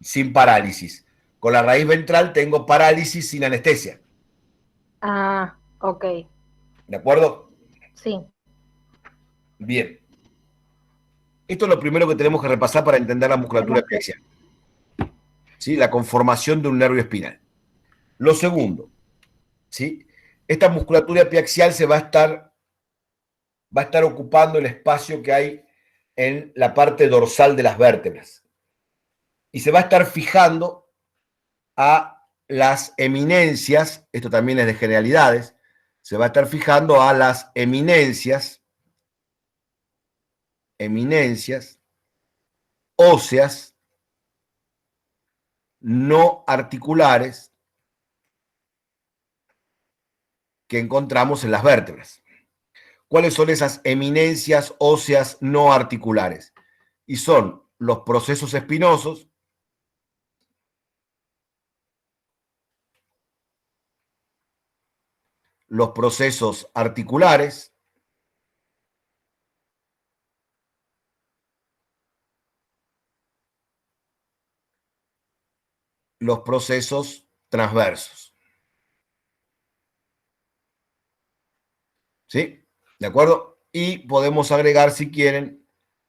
[SPEAKER 1] sin parálisis. Con la raíz ventral tengo parálisis sin anestesia.
[SPEAKER 12] Ah, ok.
[SPEAKER 1] ¿De acuerdo?
[SPEAKER 12] Sí.
[SPEAKER 1] Bien. Esto es lo primero que tenemos que repasar para entender la musculatura epiaxial. ¿Sí? La conformación de un nervio espinal. Lo segundo, ¿sí? Esta musculatura epiaxial va a estar ocupando el espacio que hay en la parte dorsal de las vértebras. Y se va a estar fijando a las eminencias, esto también es de generalidades, se va a estar fijando a las eminencias óseas no articulares que encontramos en las vértebras. ¿Cuáles son esas eminencias óseas no articulares? Y son los procesos espinosos, los procesos articulares, los procesos transversos. ¿Sí? ¿De acuerdo? Y podemos agregar, si quieren,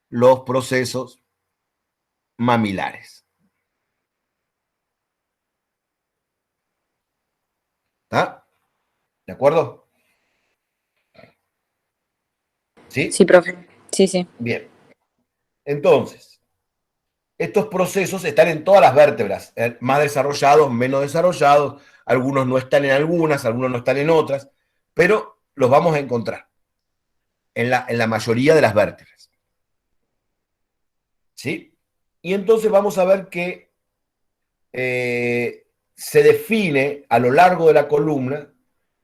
[SPEAKER 1] los procesos mamilares. ¿Está? ¿De acuerdo? ¿Sí?
[SPEAKER 7] Sí, profe. Sí, sí.
[SPEAKER 1] Bien. Entonces, estos procesos están en todas las vértebras, más desarrollados, menos desarrollados, algunos no están en algunas, algunos no están en otras, pero los vamos a encontrar en la mayoría de las vértebras. ¿Sí? Y entonces vamos a ver que se define a lo largo de la columna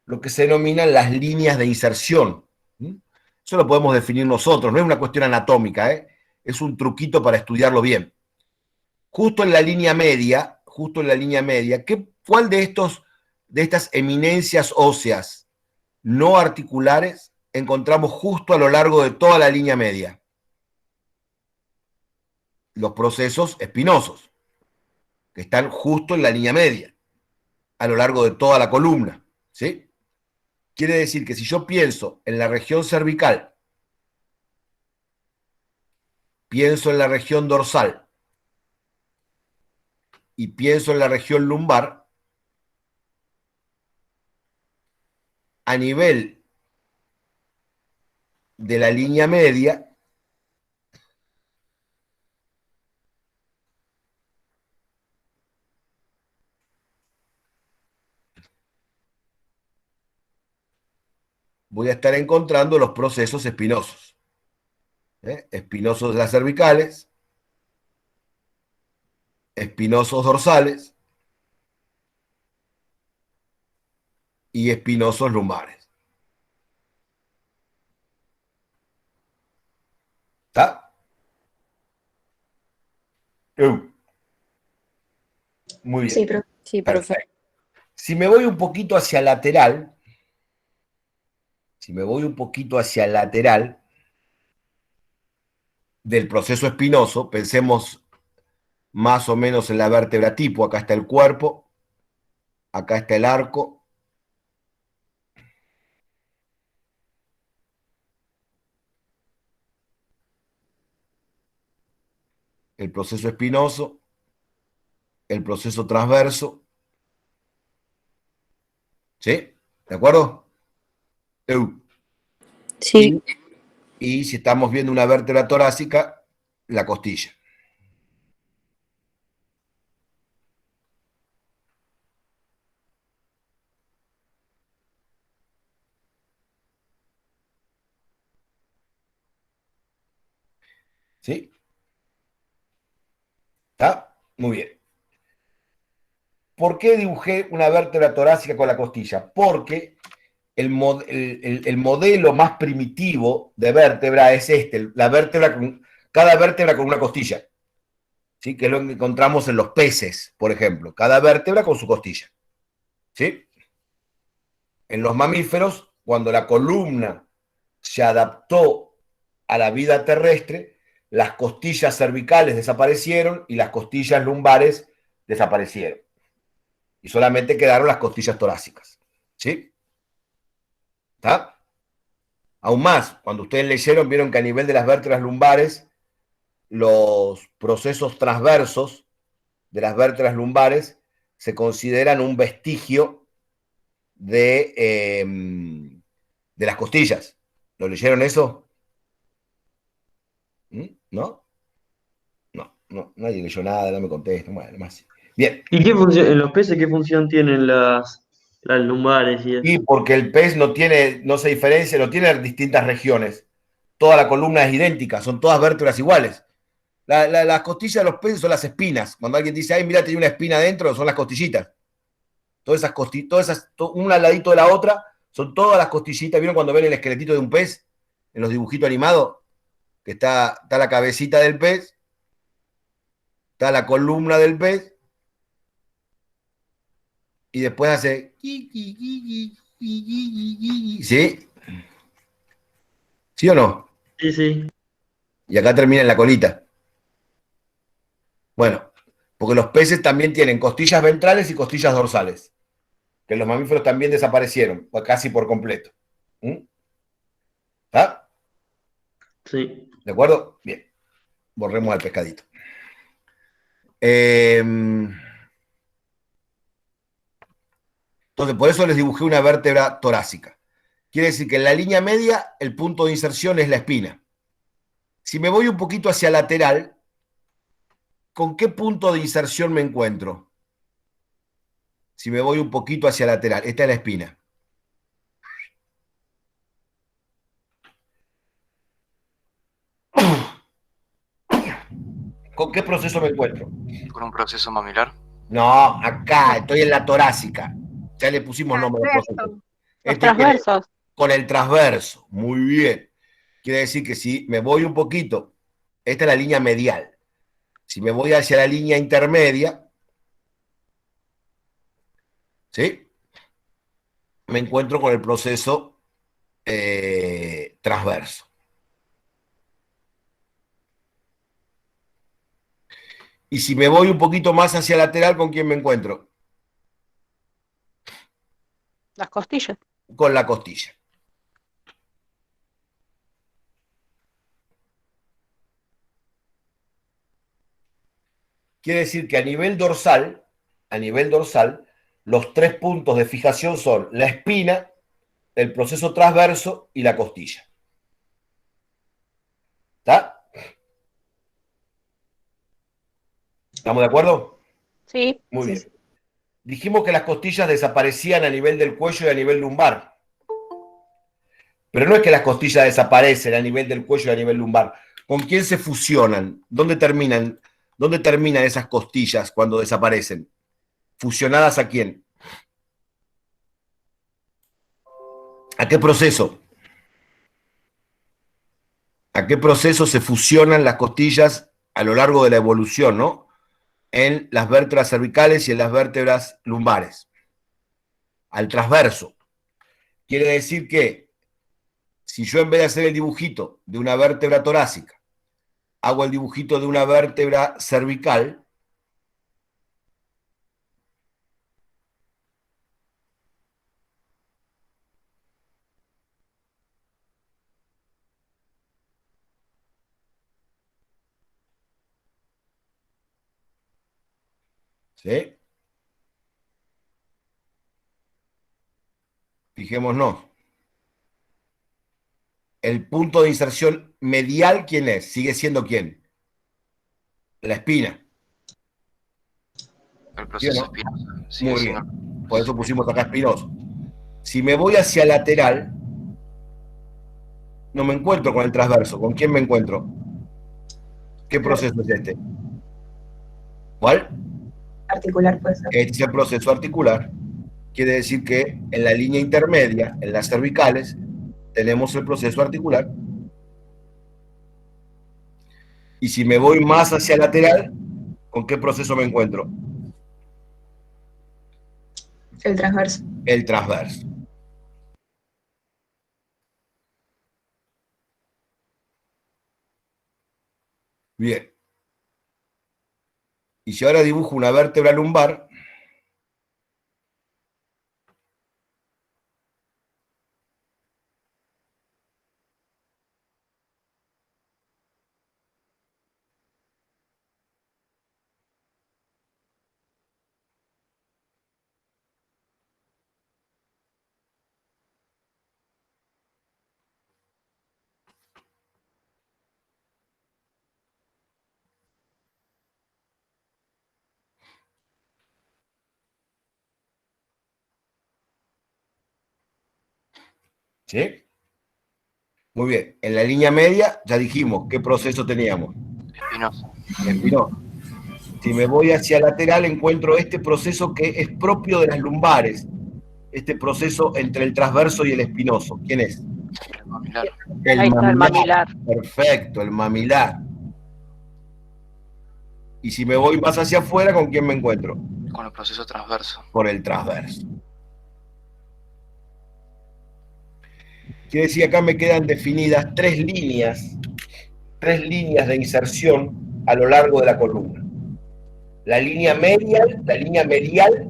[SPEAKER 1] lo que se denominan las líneas de inserción. Eso lo podemos definir nosotros, no es una cuestión anatómica, es un truquito para estudiarlo bien. Justo en la línea media, ¿cuál de estas eminencias óseas no articulares encontramos justo a lo largo de toda la línea media? Los procesos espinosos, que están justo en la línea media, a lo largo de toda la columna, ¿sí? Quiere decir que si yo pienso en la región cervical, pienso en la región dorsal y pienso en la región lumbar, a nivel de la línea media, voy a estar encontrando los procesos espinosos. Espinosos de las cervicales, espinosos dorsales y espinosos lumbares. ¿Está? Muy bien.
[SPEAKER 8] Sí, profe.
[SPEAKER 7] Sí, profe.
[SPEAKER 1] Perfecto. Si me voy un poquito hacia lateral, del proceso espinoso, pensemos más o menos en la vértebra tipo. Acá está el cuerpo, acá está el arco, el proceso espinoso, el proceso transverso. ¿Sí? ¿De acuerdo?
[SPEAKER 7] Sí.
[SPEAKER 1] Y si estamos viendo una vértebra torácica, la costilla. ¿Sí? ¿Está? Muy bien. ¿Por qué dibujé una vértebra torácica con la costilla? Porque el modelo más primitivo de vértebra es cada vértebra con una costilla. ¿Sí? Que es lo que encontramos en los peces, por ejemplo. Cada vértebra con su costilla. ¿Sí? En los mamíferos, cuando la columna se adaptó a la vida terrestre, las costillas cervicales desaparecieron y las costillas lumbares desaparecieron. Y solamente quedaron las costillas torácicas. ¿Sí? ¿Está? Aún más, cuando ustedes leyeron, vieron que a nivel de las vértebras lumbares, los procesos transversos de las vértebras lumbares se consideran un vestigio de las costillas. ¿Lo leyeron eso? ¿No? No, nadie leyó nada, no me contesta. Bueno, más. Bien.
[SPEAKER 10] ¿Y qué función, en los peces qué función tienen las lumbares y eso?
[SPEAKER 1] Y porque el pez no se diferencia, no tiene distintas regiones. Toda la columna es idéntica, son todas vértebras iguales. Las costillas de los peces son las espinas. Cuando alguien dice, ay, mira, tiene una espina adentro, son las costillitas. Todas esas costillitas, una al ladito de la otra, son todas las costillitas. ¿Vieron cuando ven el esqueletito de un pez? En los dibujitos animados, que está la cabecita del pez, está la columna del pez, y después hace... ¿Sí? ¿Sí o no?
[SPEAKER 10] Sí, sí.
[SPEAKER 1] Y acá termina en la colita. Bueno, Porque los peces también tienen costillas ventrales y costillas dorsales, que los mamíferos también desaparecieron, casi por completo. ¿Está?
[SPEAKER 10] Sí.
[SPEAKER 1] ¿De acuerdo? Bien. Borremos al pescadito. Entonces, por eso les dibujé una vértebra torácica. Quiere decir que en la línea media el punto de inserción es la espina. Si me voy un poquito hacia lateral, ¿con qué punto de inserción me encuentro? Si me voy un poquito hacia lateral, esta es la espina. ¿Con qué proceso me encuentro?
[SPEAKER 6] ¿Con un proceso mamilar?
[SPEAKER 1] No, acá, estoy en la torácica. Ya le pusimos nombre al proceso.
[SPEAKER 3] Los transversos.
[SPEAKER 1] Con el transverso. Muy bien. Quiere decir que si me voy un poquito, esta es la línea medial. Si me voy hacia la línea intermedia, ¿sí? Me encuentro con el proceso transverso. Y si me voy un poquito más hacia lateral, ¿con quién me encuentro?
[SPEAKER 3] Las costillas.
[SPEAKER 1] Con la costilla. Quiere decir que a nivel dorsal, los 3 puntos de fijación son la espina, el proceso transverso y la costilla. ¿Está? ¿Estamos de acuerdo?
[SPEAKER 3] Sí.
[SPEAKER 1] Muy bien. Dijimos que las costillas desaparecían a nivel del cuello y a nivel lumbar. Pero no es que las costillas desaparecen a nivel del cuello y a nivel lumbar. ¿Con quién se fusionan? ¿Dónde terminan esas costillas cuando desaparecen? ¿Fusionadas a quién? ¿A qué proceso? ¿A qué proceso se fusionan las costillas a lo largo de la evolución, ¿no? En las vértebras cervicales y en las vértebras lumbares. Al transverso. Quiere decir que si yo en vez de hacer el dibujito de una vértebra torácica, hago el dibujito de una vértebra cervical, ¿sí? Fijémonos. El punto de inserción medial, ¿quién es? Sigue siendo ¿quién? La espina.
[SPEAKER 6] El proceso
[SPEAKER 1] ¿Sí o no?
[SPEAKER 6] espinoso. Sigue
[SPEAKER 1] Muy
[SPEAKER 6] siendo-
[SPEAKER 1] bien. Por eso pusimos acá espinoso. Si me voy hacia lateral, no me encuentro con el transverso. ¿Con quién me encuentro? ¿Qué proceso es este? ¿Cuál?
[SPEAKER 8] Articular puede ser.
[SPEAKER 1] Este es el proceso articular. Quiere decir que en la línea intermedia, en las cervicales, tenemos el proceso articular. Y si me voy más hacia lateral, ¿con qué proceso me encuentro?
[SPEAKER 8] El transverso.
[SPEAKER 1] El transverso. Bien. Y si ahora dibujo una vértebra lumbar, ¿sí? Muy bien. En la línea media ya dijimos qué proceso teníamos.
[SPEAKER 6] Espinoso.
[SPEAKER 1] Espinoso. Si me voy hacia lateral encuentro este proceso que es propio de las lumbares. Este proceso entre el transverso y el espinoso. ¿Quién es?
[SPEAKER 6] El mamilar.
[SPEAKER 3] Ahí está el mamilar.
[SPEAKER 1] Perfecto, el mamilar. Y si me voy más hacia afuera, ¿con quién me encuentro?
[SPEAKER 6] Con el proceso transverso.
[SPEAKER 1] Por el transverso. Quiere decir que acá me quedan definidas 3 líneas de inserción a lo largo de la columna. la línea medial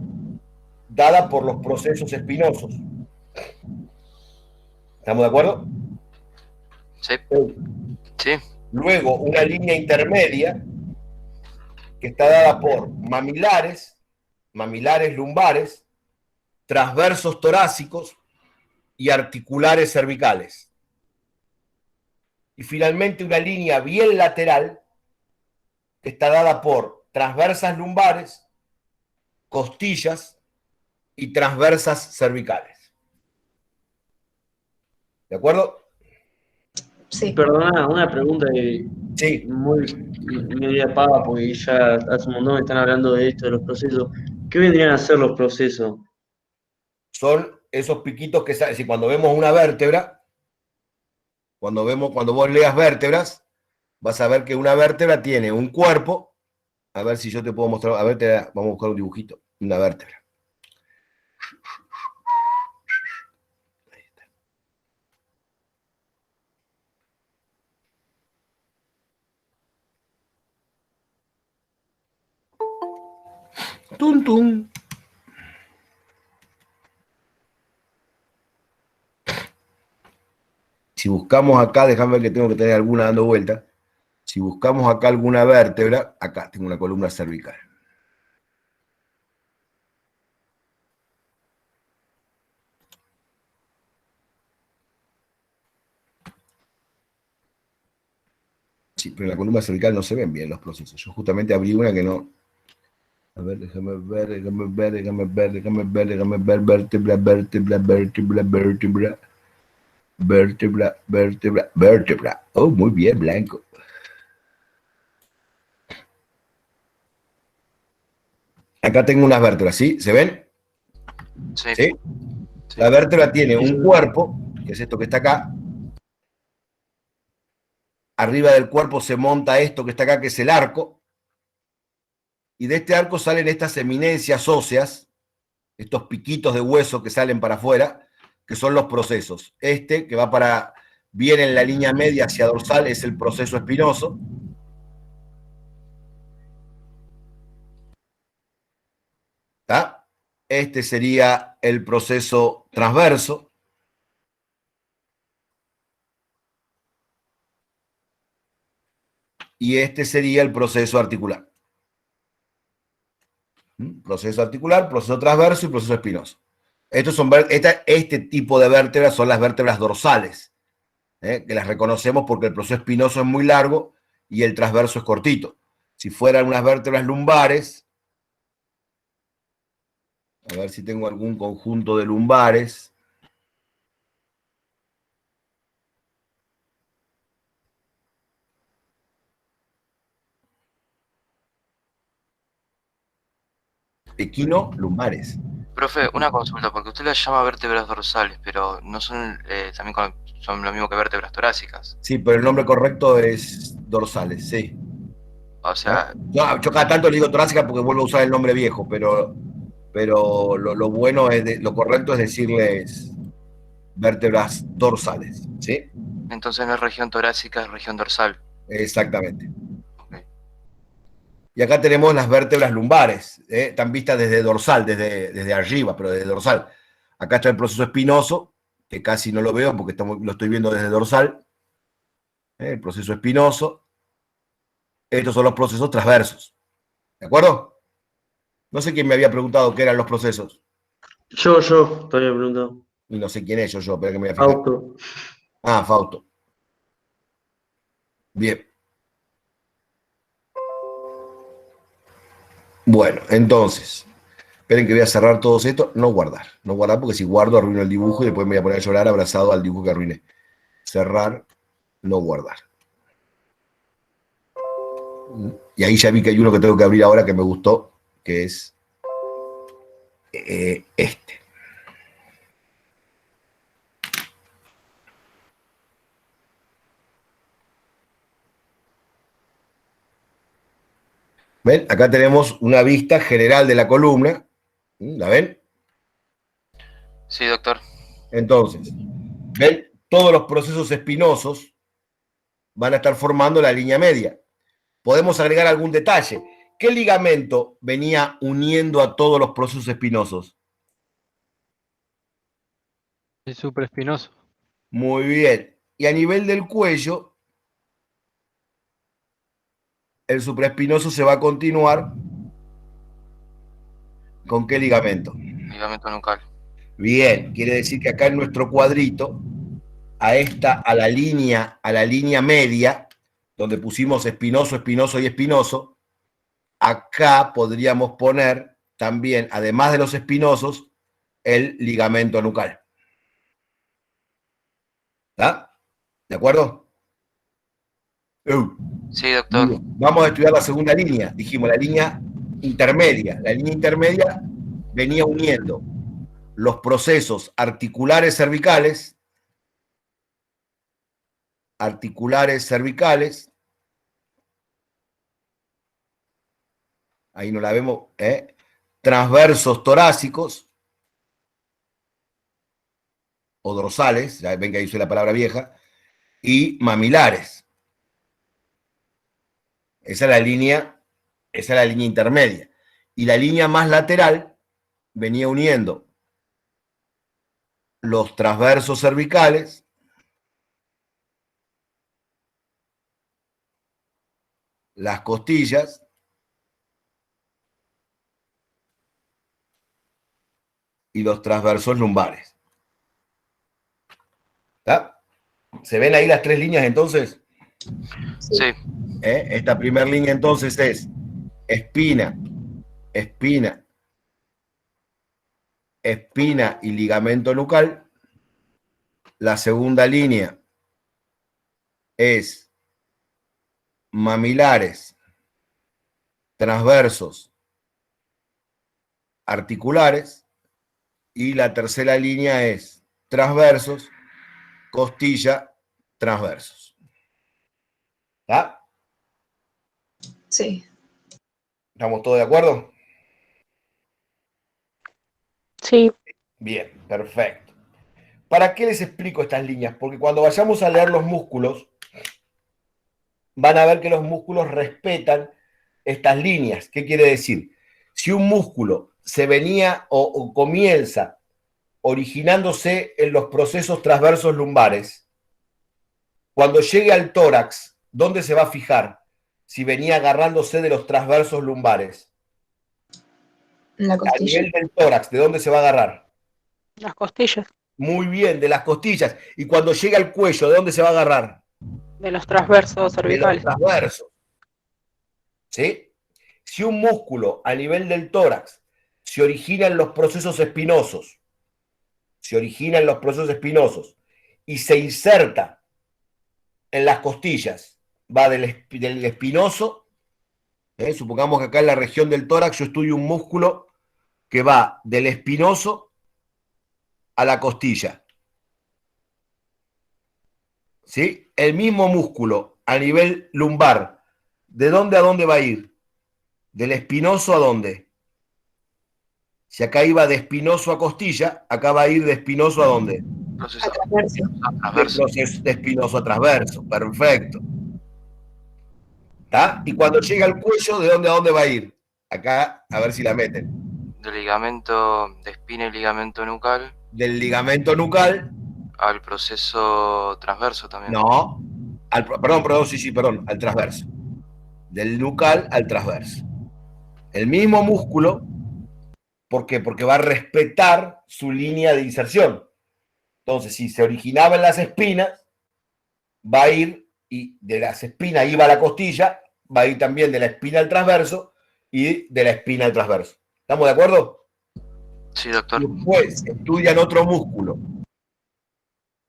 [SPEAKER 1] dada por los procesos espinosos. ¿Estamos de acuerdo?
[SPEAKER 6] Sí. Sí.
[SPEAKER 1] Luego, una línea intermedia que está dada por mamilares lumbares, transversos torácicos y articulares cervicales. Y finalmente una línea bien lateral que está dada por transversas lumbares, costillas y transversas cervicales. ¿De acuerdo?
[SPEAKER 8] Sí.
[SPEAKER 10] Perdona, una pregunta que
[SPEAKER 1] sí.
[SPEAKER 10] Muy media pava, porque ya hace un montón que están hablando de esto, de los procesos. ¿Qué vendrían a ser los procesos?
[SPEAKER 1] Son esos piquitos que salen. Si cuando vemos una vértebra, cuando vos leas vértebras, vas a ver que una vértebra tiene un cuerpo. A ver si yo te puedo mostrar. A ver, vamos a buscar un dibujito. Una vértebra. Tum, tum. Si buscamos acá, déjame ver que tengo que tener alguna dando vuelta. Si buscamos acá alguna vértebra, acá tengo una columna cervical. Sí, pero en la columna cervical no se ven bien los procesos. Yo justamente abrí una que no... A ver, déjame ver, vértebra. Oh, muy bien, Blanco. Acá tengo unas vértebras, ¿sí? ¿Se ven?
[SPEAKER 6] Sí.
[SPEAKER 1] ¿Sí? La vértebra tiene un cuerpo, que es esto que está acá. Arriba del cuerpo se monta esto que está acá, que es el arco. Y de este arco salen estas eminencias óseas, estos piquitos de hueso que salen para afuera, que son los procesos. Este, que va para, viene en la línea media hacia dorsal, es el proceso espinoso. ¿Está? Este sería el proceso transverso. Y este sería el proceso articular. Proceso articular, proceso transverso y proceso espinoso. Este tipo de vértebras son las vértebras dorsales, que las reconocemos porque el proceso espinoso es muy largo y el transverso es cortito. Si fueran unas vértebras lumbares, a ver si tengo algún conjunto de lumbares. Equino lumbares.
[SPEAKER 6] Profe, una consulta, porque usted las llama vértebras dorsales, pero no son también son lo mismo que vértebras torácicas.
[SPEAKER 1] Sí, pero el nombre correcto es dorsales, sí.
[SPEAKER 6] O sea...
[SPEAKER 1] Yo cada tanto le digo torácica porque vuelvo a usar el nombre viejo, pero lo bueno es, lo correcto es decirles vértebras dorsales, ¿sí?
[SPEAKER 6] Entonces no es región torácica, es región dorsal.
[SPEAKER 1] Exactamente. Okay. Y acá tenemos las vértebras lumbares, están vistas desde dorsal, desde arriba, pero desde dorsal. Acá está el proceso espinoso, que casi no lo veo porque lo estoy viendo desde dorsal. El proceso espinoso. Estos son los procesos transversos. ¿De acuerdo? No sé quién me había preguntado qué eran los procesos.
[SPEAKER 10] Yo, te había preguntado.
[SPEAKER 1] Y no sé quién es yo, pero que me voy a fijar.
[SPEAKER 10] Fausto.
[SPEAKER 1] Ah, Fausto. Bien. Bueno, entonces, esperen que voy a cerrar todo esto. No guardar porque si guardo arruino el dibujo y después me voy a poner a llorar abrazado al dibujo que arruiné. Cerrar, no guardar. Y ahí ya vi que hay uno que tengo que abrir ahora que me gustó, que es este. ¿Ven? Acá tenemos una vista general de la columna. ¿La ven?
[SPEAKER 6] Sí, doctor.
[SPEAKER 1] Entonces, ¿ven? Todos los procesos espinosos van a estar formando la línea media. Podemos agregar algún detalle, ¿Qué ligamento venía uniendo a todos los procesos espinosos?
[SPEAKER 4] El supraespinoso.
[SPEAKER 1] Muy bien. Y a nivel del cuello, el supraespinoso se va a continuar ¿con qué ligamento?
[SPEAKER 6] Ligamento nucal.
[SPEAKER 1] Bien, quiere decir que acá en nuestro cuadrito, a la línea media, donde pusimos espinoso, espinoso y espinoso, acá podríamos poner también, además de los espinosos, el ligamento nucal. ¿Está? ¿De acuerdo?
[SPEAKER 6] Sí, doctor.
[SPEAKER 1] Vamos a estudiar la segunda línea. Dijimos la línea intermedia. La línea intermedia venía uniendo los procesos articulares cervicales, ahí no la vemos, transversos torácicos o dorsales, ya ven que ahí usé la palabra vieja, y mamilares. Esa es la línea intermedia. Y la línea más lateral venía uniendo los transversos cervicales, las costillas y los transversos lumbares. ¿Está? ¿Se ven ahí las tres líneas entonces?
[SPEAKER 6] Sí.
[SPEAKER 1] Esta primera línea entonces es espina, espina, espina y ligamento nucal. La segunda línea es mamilares, transversos, articulares. Y la tercera línea es transversos, costilla, transversos. ¿Está?
[SPEAKER 8] Sí.
[SPEAKER 1] ¿Estamos todos de acuerdo?
[SPEAKER 5] Sí.
[SPEAKER 1] Bien, perfecto. ¿Para qué les explico estas líneas? Porque cuando vayamos a leer los músculos, van a ver que los músculos respetan estas líneas. ¿Qué quiere decir? Si un músculo se venía o comienza originándose en los procesos transversos lumbares, cuando llegue al tórax, ¿dónde se va a fijar? Si venía agarrándose de los transversos lumbares.
[SPEAKER 8] La costilla.
[SPEAKER 1] A nivel del tórax, ¿de dónde se va a agarrar?
[SPEAKER 5] Las costillas.
[SPEAKER 1] Muy bien, de las costillas. Y cuando llega al cuello, ¿de dónde se va a agarrar?
[SPEAKER 5] De los transversos cervicales.
[SPEAKER 1] De los transversos. ¿Sí? Si un músculo a nivel del tórax se origina en los procesos espinosos, y se inserta en las costillas, va del espinoso, supongamos que acá en la región del tórax yo estudio un músculo que va del espinoso a la costilla. ¿Sí? El mismo músculo a nivel lumbar, ¿de dónde a dónde va a ir? ¿Del espinoso a dónde? Si acá iba de espinoso a costilla, acá va a ir de espinoso a dónde?
[SPEAKER 6] Proceso.
[SPEAKER 1] De espinoso a transverso. Perfecto. ¿Está? Y cuando llega al cuello, ¿de dónde a dónde va a ir? Acá, a ver si la meten.
[SPEAKER 6] Del ligamento de espina y ligamento nucal.
[SPEAKER 1] Del ligamento nucal.
[SPEAKER 6] Al proceso transverso también.
[SPEAKER 1] No. Perdón, al transverso. Del nucal al transverso. El mismo músculo. ¿Por qué? Porque va a respetar su línea de inserción. Entonces, si se originaba en las espinas, va a ir, y de las espinas iba a la costilla, va a ir también de la espina al transverso y de la espina al transverso. ¿Estamos de acuerdo?
[SPEAKER 6] Sí, doctor.
[SPEAKER 1] Después estudian otro músculo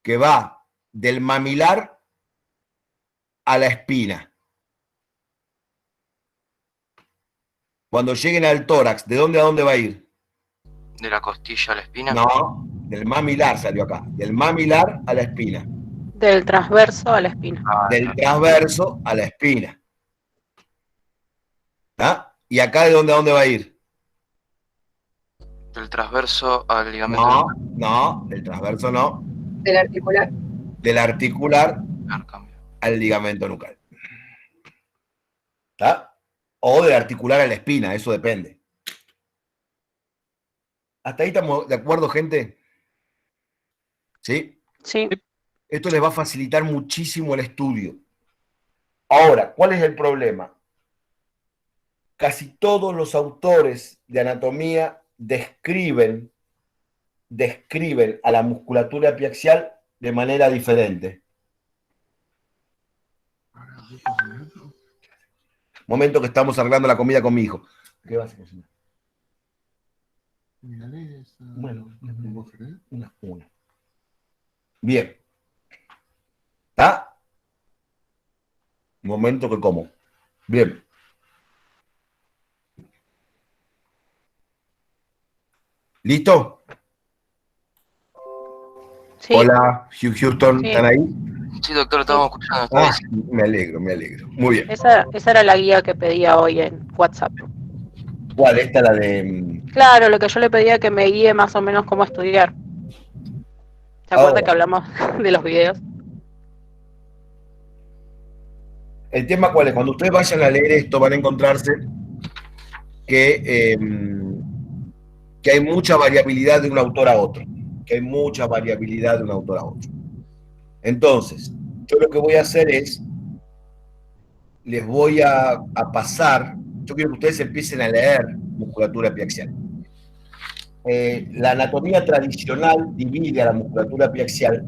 [SPEAKER 1] que va del mamilar a la espina. Cuando lleguen al tórax, ¿de dónde a dónde va a ir?
[SPEAKER 6] ¿De la costilla a la espina?
[SPEAKER 1] No, del mamilar salió acá. Del mamilar a la espina.
[SPEAKER 5] Del transverso a la espina.
[SPEAKER 1] Del transverso a la espina. ¿Ah? ¿Y acá de dónde a dónde va a ir?
[SPEAKER 6] Del transverso al ligamento.
[SPEAKER 1] No, del transverso no.
[SPEAKER 8] Del articular.
[SPEAKER 1] Del articular al ligamento nucal. ¿Está? o de articular a la espina, eso depende. ¿Hasta ahí estamos de acuerdo, gente? ¿Sí?
[SPEAKER 13] Sí.
[SPEAKER 1] Esto les va a facilitar muchísimo el estudio. Ahora, ¿cuál es el problema? Casi todos los autores de anatomía describen a la musculatura epiaxial de manera diferente. Momento que estamos arreglando la comida con mi hijo. ¿Qué vas a cocinar? Bueno, una. Bien. ¿Está? Momento que como. Bien. ¿Listo?
[SPEAKER 13] Sí.
[SPEAKER 1] Hola, Hugh Houston,
[SPEAKER 13] Sí.
[SPEAKER 1] ¿están ahí?
[SPEAKER 6] Sí, doctor, estamos escuchando.
[SPEAKER 1] Ah, me alegro. Muy bien.
[SPEAKER 13] Esa era la guía que pedía hoy en WhatsApp.
[SPEAKER 1] ¿Cuál? Esta la de...
[SPEAKER 13] Claro, lo que yo le pedía que me guíe más o menos cómo estudiar. ¿Se acuerda que hablamos de los videos?
[SPEAKER 1] El tema cuál es, cuando ustedes vayan a leer esto van a encontrarse que hay mucha variabilidad de un autor a otro. Entonces, yo lo que voy a hacer es, les voy a pasar, yo quiero que ustedes empiecen a leer musculatura epiaxial. La anatomía tradicional divide a la musculatura epiaxial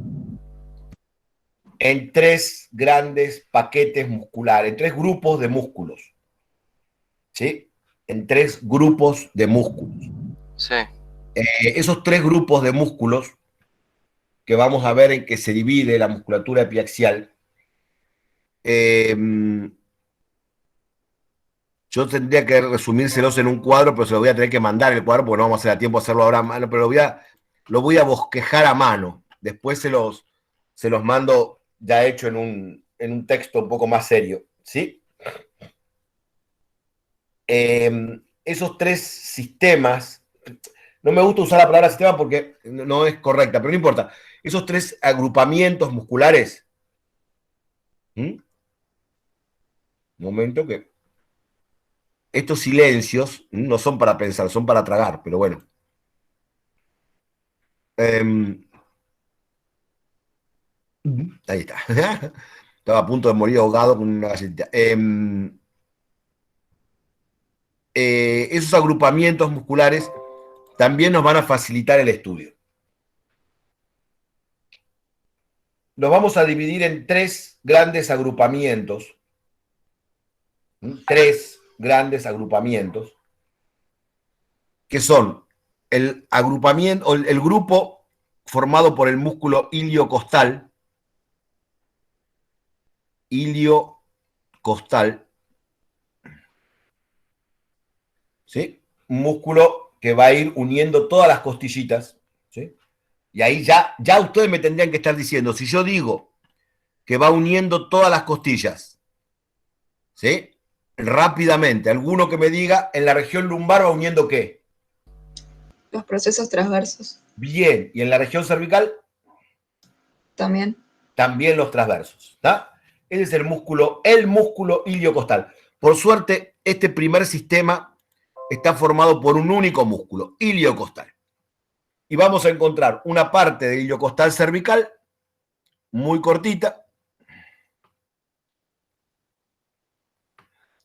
[SPEAKER 1] en 3 grandes paquetes musculares, en 3 grupos de músculos. ¿Sí? En 3 grupos de músculos.
[SPEAKER 6] Sí.
[SPEAKER 1] Esos 3 grupos de músculos que vamos a ver en que se divide la musculatura epiaxial, yo tendría que resumírselos en un cuadro, pero se lo voy a tener que mandar el cuadro porque no vamos a hacer a tiempo de hacerlo ahora a mano, pero lo voy a bosquejar a mano. Después se los mando ya hecho en un texto un poco más serio, ¿sí? Esos 3 sistemas, no me gusta usar la palabra sistema porque no es correcta, pero no importa. Esos 3 agrupamientos musculares, un momento que estos silencios no son para pensar, son para tragar, pero bueno. Ahí está. Estaba a punto de morir ahogado con una galletita. Esos agrupamientos musculares también nos van a facilitar el estudio. Los vamos a dividir en 3 grandes agrupamientos. 3 grandes agrupamientos, que son el agrupamiento, o el grupo formado por el músculo iliocostal, ¿sí? Un músculo que va a ir uniendo todas las costillitas, ¿sí? Y ahí ya ustedes me tendrían que estar diciendo, si yo digo que va uniendo todas las costillas, ¿sí? Rápidamente, alguno que me diga, en la región lumbar va uniendo ¿qué?
[SPEAKER 8] Los procesos transversos.
[SPEAKER 1] Bien, ¿y en la región cervical?
[SPEAKER 8] También.
[SPEAKER 1] También los transversos, ¿está? Ese es el músculo iliocostal. Por suerte, este primer sistema está formado por un único músculo, iliocostal. Y vamos a encontrar una parte del iliocostal cervical, muy cortita,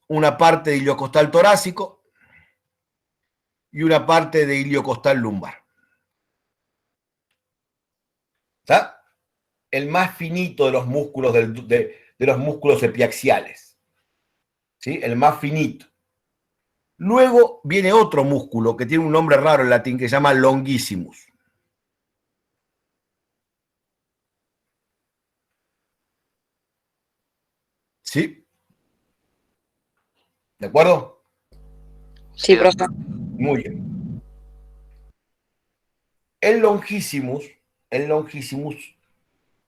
[SPEAKER 1] una parte de iliocostal torácico y una parte de iliocostal lumbar. ¿Está? El más finito de los músculos de los músculos epiaxiales. ¿Sí? El más finito. Luego viene otro músculo que tiene un nombre raro en latín que se llama longissimus. ¿Sí? ¿De acuerdo?
[SPEAKER 7] Sí, profe.
[SPEAKER 1] Muy bien. El longissimus,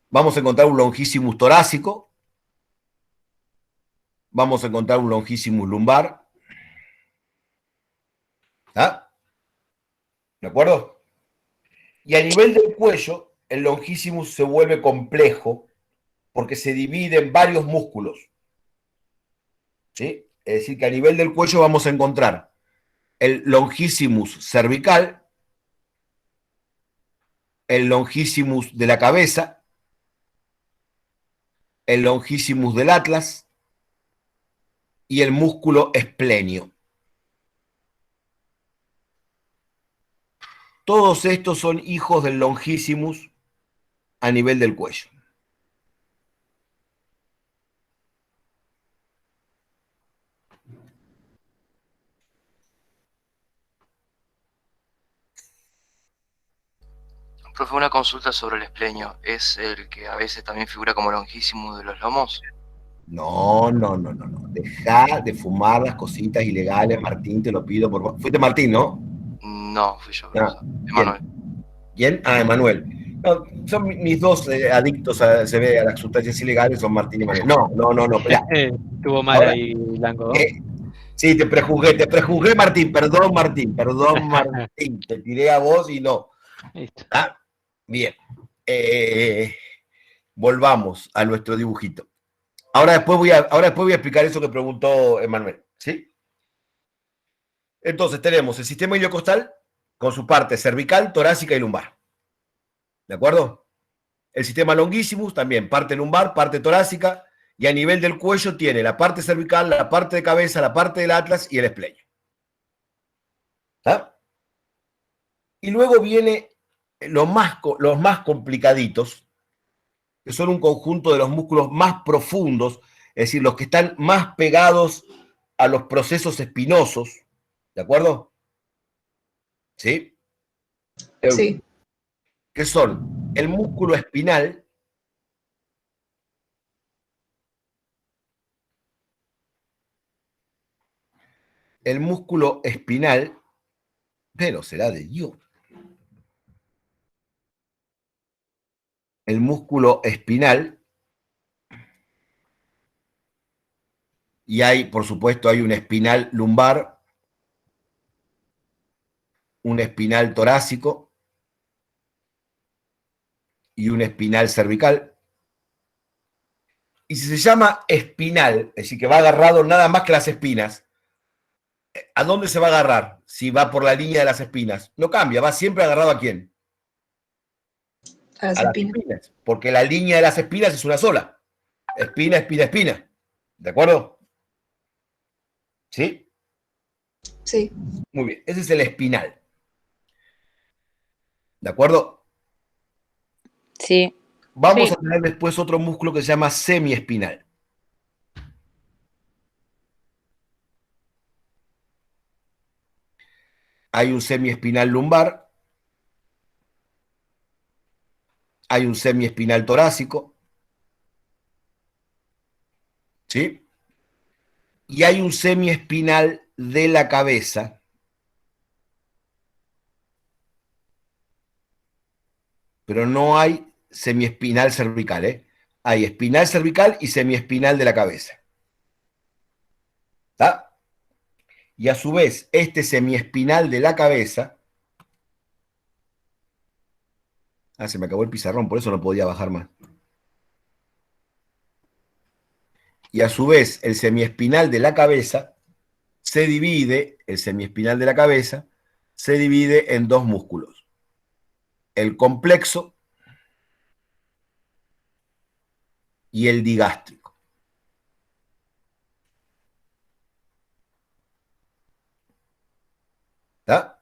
[SPEAKER 1] vamos a encontrar un longissimus torácico, vamos a encontrar un longissimus lumbar. ¿Ah? ¿De acuerdo? Y a nivel del cuello, el longissimus se vuelve complejo porque se divide en varios músculos. ¿Sí? Es decir, que a nivel del cuello vamos a encontrar el longissimus cervical, el longissimus de la cabeza, el longissimus del atlas y el músculo esplenio. Todos estos son hijos del longissimus a nivel del cuello.
[SPEAKER 6] Profe, una consulta sobre el esplenio. ¿Es el que a veces también figura como longissimus de los lomos?
[SPEAKER 1] No. Deja de fumar las cositas ilegales, Martín, te lo pido por favor. Fuiste Martín, ¿no?
[SPEAKER 6] No, fui yo,
[SPEAKER 1] Ah,
[SPEAKER 6] profesor. Emanuel.
[SPEAKER 1] ¿Quién? Ah, Emanuel. No, son mis dos adictos se ve a las sustancias ilegales, son Martín y Emanuel. No, ya.
[SPEAKER 4] Estuvo mal
[SPEAKER 1] Ahora,
[SPEAKER 4] ahí, Blanco.
[SPEAKER 1] sí, te prejuzgué, Martín, perdón, Martín, te tiré a vos y no.
[SPEAKER 4] Listo.
[SPEAKER 1] Ah, bien. Volvamos a nuestro dibujito. Ahora después voy a explicar eso que preguntó Emanuel, ¿sí? Entonces tenemos el sistema iliocostal con su parte cervical, torácica y lumbar. ¿De acuerdo? El sistema longissimus también, parte lumbar, parte torácica, y a nivel del cuello tiene la parte cervical, la parte de cabeza, la parte del atlas y el esplenio. ¿Ah? Y luego viene los más complicaditos, que son un conjunto de los músculos más profundos, es decir, los que están más pegados a los procesos espinosos, ¿de acuerdo? ¿Sí?
[SPEAKER 8] Sí.
[SPEAKER 1] Que son el músculo espinal, pero será de Dios. El músculo espinal, y hay, por supuesto, hay un espinal lumbar, un espinal torácico y un espinal cervical. Y si se llama espinal, es decir, que va agarrado nada más que las espinas, ¿a dónde se va a agarrar? Si va por la línea de las espinas. No cambia, va siempre agarrado ¿a quién?
[SPEAKER 8] A las
[SPEAKER 1] A las espinas. Porque la línea de las espinas es una sola. Espina, espina, espina. ¿De acuerdo? ¿Sí?
[SPEAKER 8] Sí.
[SPEAKER 1] Muy bien, ese es el espinal. ¿De acuerdo?
[SPEAKER 7] Sí.
[SPEAKER 1] Vamos
[SPEAKER 7] Sí.
[SPEAKER 1] a tener después otro músculo que se llama semiespinal. Hay un semiespinal lumbar, hay un semiespinal torácico, ¿sí? Y hay un semiespinal de la cabeza, pero no hay semiespinal cervical, ¿eh? Hay espinal cervical y semiespinal de la cabeza. ¿Está? Y a su vez, este semiespinal de la cabeza... Ah, se me acabó el pizarrón, por eso no podía bajar más. Y a su vez, el semiespinal de la cabeza se divide, en dos músculos. El complexo y el digástrico. ¿Está?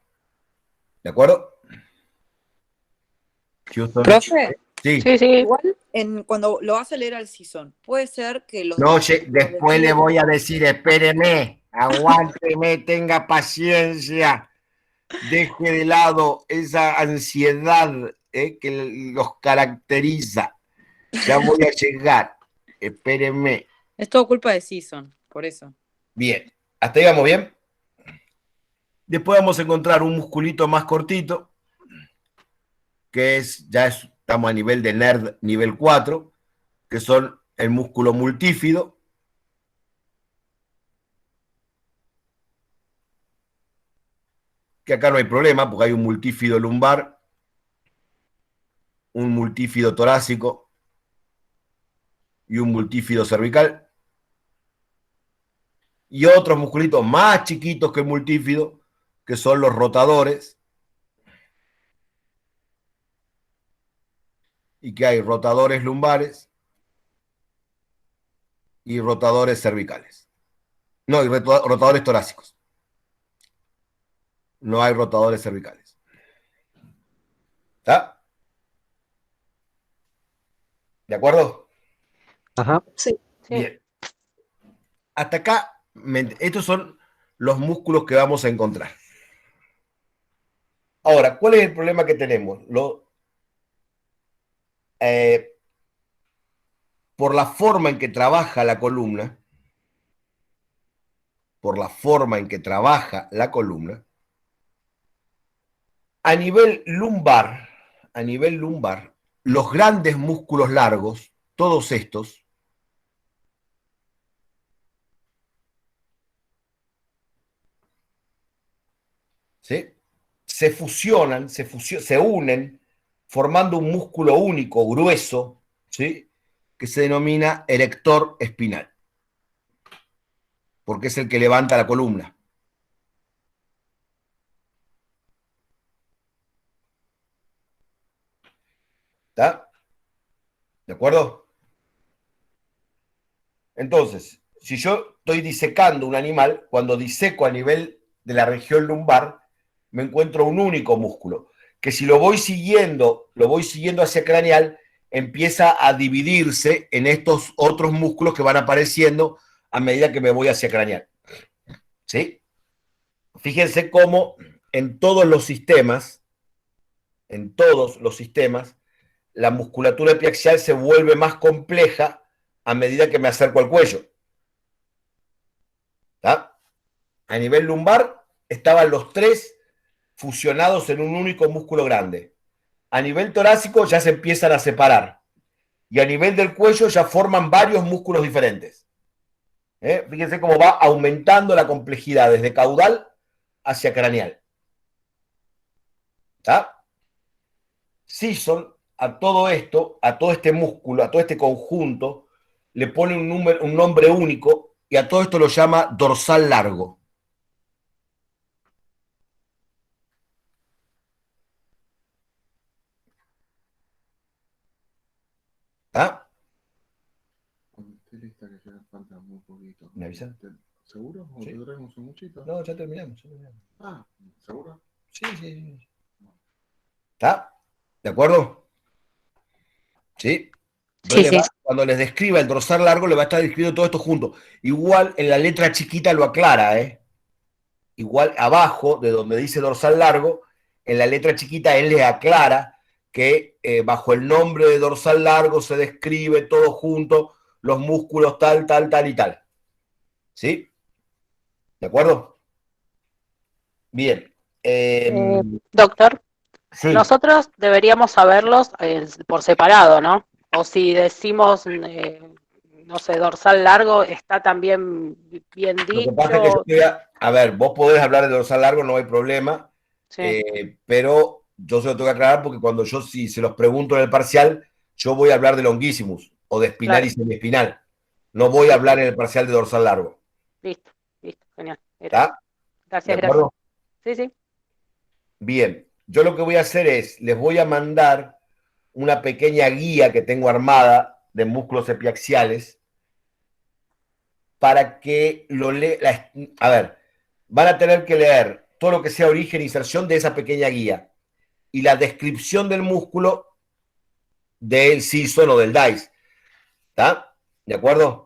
[SPEAKER 1] ¿De acuerdo? Houston.
[SPEAKER 7] Profe,
[SPEAKER 1] Sí.
[SPEAKER 7] igual cuando lo vas a leer al Season, puede ser que los...
[SPEAKER 1] No, después le voy a decir, espéreme, aguánteme, tenga paciencia, deje de lado esa ansiedad que los caracteriza. Ya voy a llegar, espéreme.
[SPEAKER 7] Es todo culpa de Season, por eso.
[SPEAKER 1] Bien, hasta ahí vamos bien. Después vamos a encontrar un musculito más cortito, que estamos a nivel de nerd nivel 4, que son el músculo multífido, que acá no hay problema, porque hay un multífido lumbar, un multífido torácico y un multífido cervical. y otros musculitos más chiquitos que el multífido, que son los rotadores. Y que hay rotadores lumbares y rotadores cervicales. No, y rotadores torácicos. No hay rotadores cervicales. ¿Está? ¿De acuerdo?
[SPEAKER 4] Ajá.
[SPEAKER 8] Sí.
[SPEAKER 1] Bien. Hasta acá, estos son los músculos que vamos a encontrar. Ahora, ¿cuál es el problema que tenemos? Por la forma en que trabaja la columna, a nivel lumbar, los grandes músculos largos, todos estos, ¿sí?, se fusionan, se unen, formando un músculo único, grueso, ¿sí?, que se denomina erector espinal, porque es el que levanta la columna. ¿Está? ¿De acuerdo? Entonces, si yo estoy disecando un animal, cuando diseco a nivel de la región lumbar, me encuentro un único músculo, que si lo voy siguiendo hacia craneal, empieza a dividirse en estos otros músculos que van apareciendo a medida que me voy hacia craneal. ¿Sí? Fíjense cómo en todos los sistemas, la musculatura epiaxial se vuelve más compleja a medida que me acerco al cuello. ¿Está? A nivel lumbar estaban los tres fusionados en un único músculo grande. A nivel torácico ya se empiezan a separar. Y a nivel del cuello ya forman varios músculos diferentes. Fíjense cómo va aumentando la complejidad desde caudal hacia craneal. ¿Está? Sisson a todo esto, a todo este músculo, a todo este conjunto, le pone un nombre único y a todo esto lo llama dorsal largo. ¿Ah?
[SPEAKER 14] Cuando esté lista, que ya falta muy poquito.
[SPEAKER 1] ¿Me avisan?
[SPEAKER 14] ¿Seguro? ¿O
[SPEAKER 1] Sí.
[SPEAKER 14] te traemos un muchito?
[SPEAKER 1] No, ya terminamos.
[SPEAKER 14] Ah, ¿seguro?
[SPEAKER 1] Sí. ¿Está? ¿De acuerdo? ¿Sí?
[SPEAKER 13] Sí.
[SPEAKER 1] Cuando les describa el dorsal largo, le va a estar describiendo todo esto junto. Igual en la letra chiquita lo aclara, ¿eh? Igual abajo, de donde dice dorsal largo, en la letra chiquita él le aclara que bajo el nombre de dorsal largo se describe todo junto, los músculos tal y tal. ¿Sí? ¿De acuerdo? Bien.
[SPEAKER 13] Doctor,
[SPEAKER 1] sí.
[SPEAKER 13] nosotros deberíamos saberlos por separado, ¿no? O si decimos, no sé, dorsal largo, está también bien
[SPEAKER 1] Lo que pasa es que a ver, vos podés hablar de dorsal largo, no hay problema,
[SPEAKER 13] Sí.
[SPEAKER 1] pero yo se lo tengo que aclarar porque cuando yo si se los pregunto en el parcial, yo voy a hablar de longuísimos o de espinal
[SPEAKER 13] Claro.
[SPEAKER 1] y semiespinal. No voy a hablar en el parcial de dorsal largo.
[SPEAKER 13] Listo, genial.
[SPEAKER 1] ¿Está?
[SPEAKER 13] Gracias,
[SPEAKER 1] ¿De acuerdo?
[SPEAKER 13] Sí.
[SPEAKER 1] Bien, yo lo que voy a hacer es, les voy a mandar una pequeña guía que tengo armada de músculos epiaxiales para que lo lean. A ver, van a tener que leer todo lo que sea origen e inserción de esa pequeña guía y la descripción del músculo del Sisson o del DICE. ¿Está? ¿De acuerdo?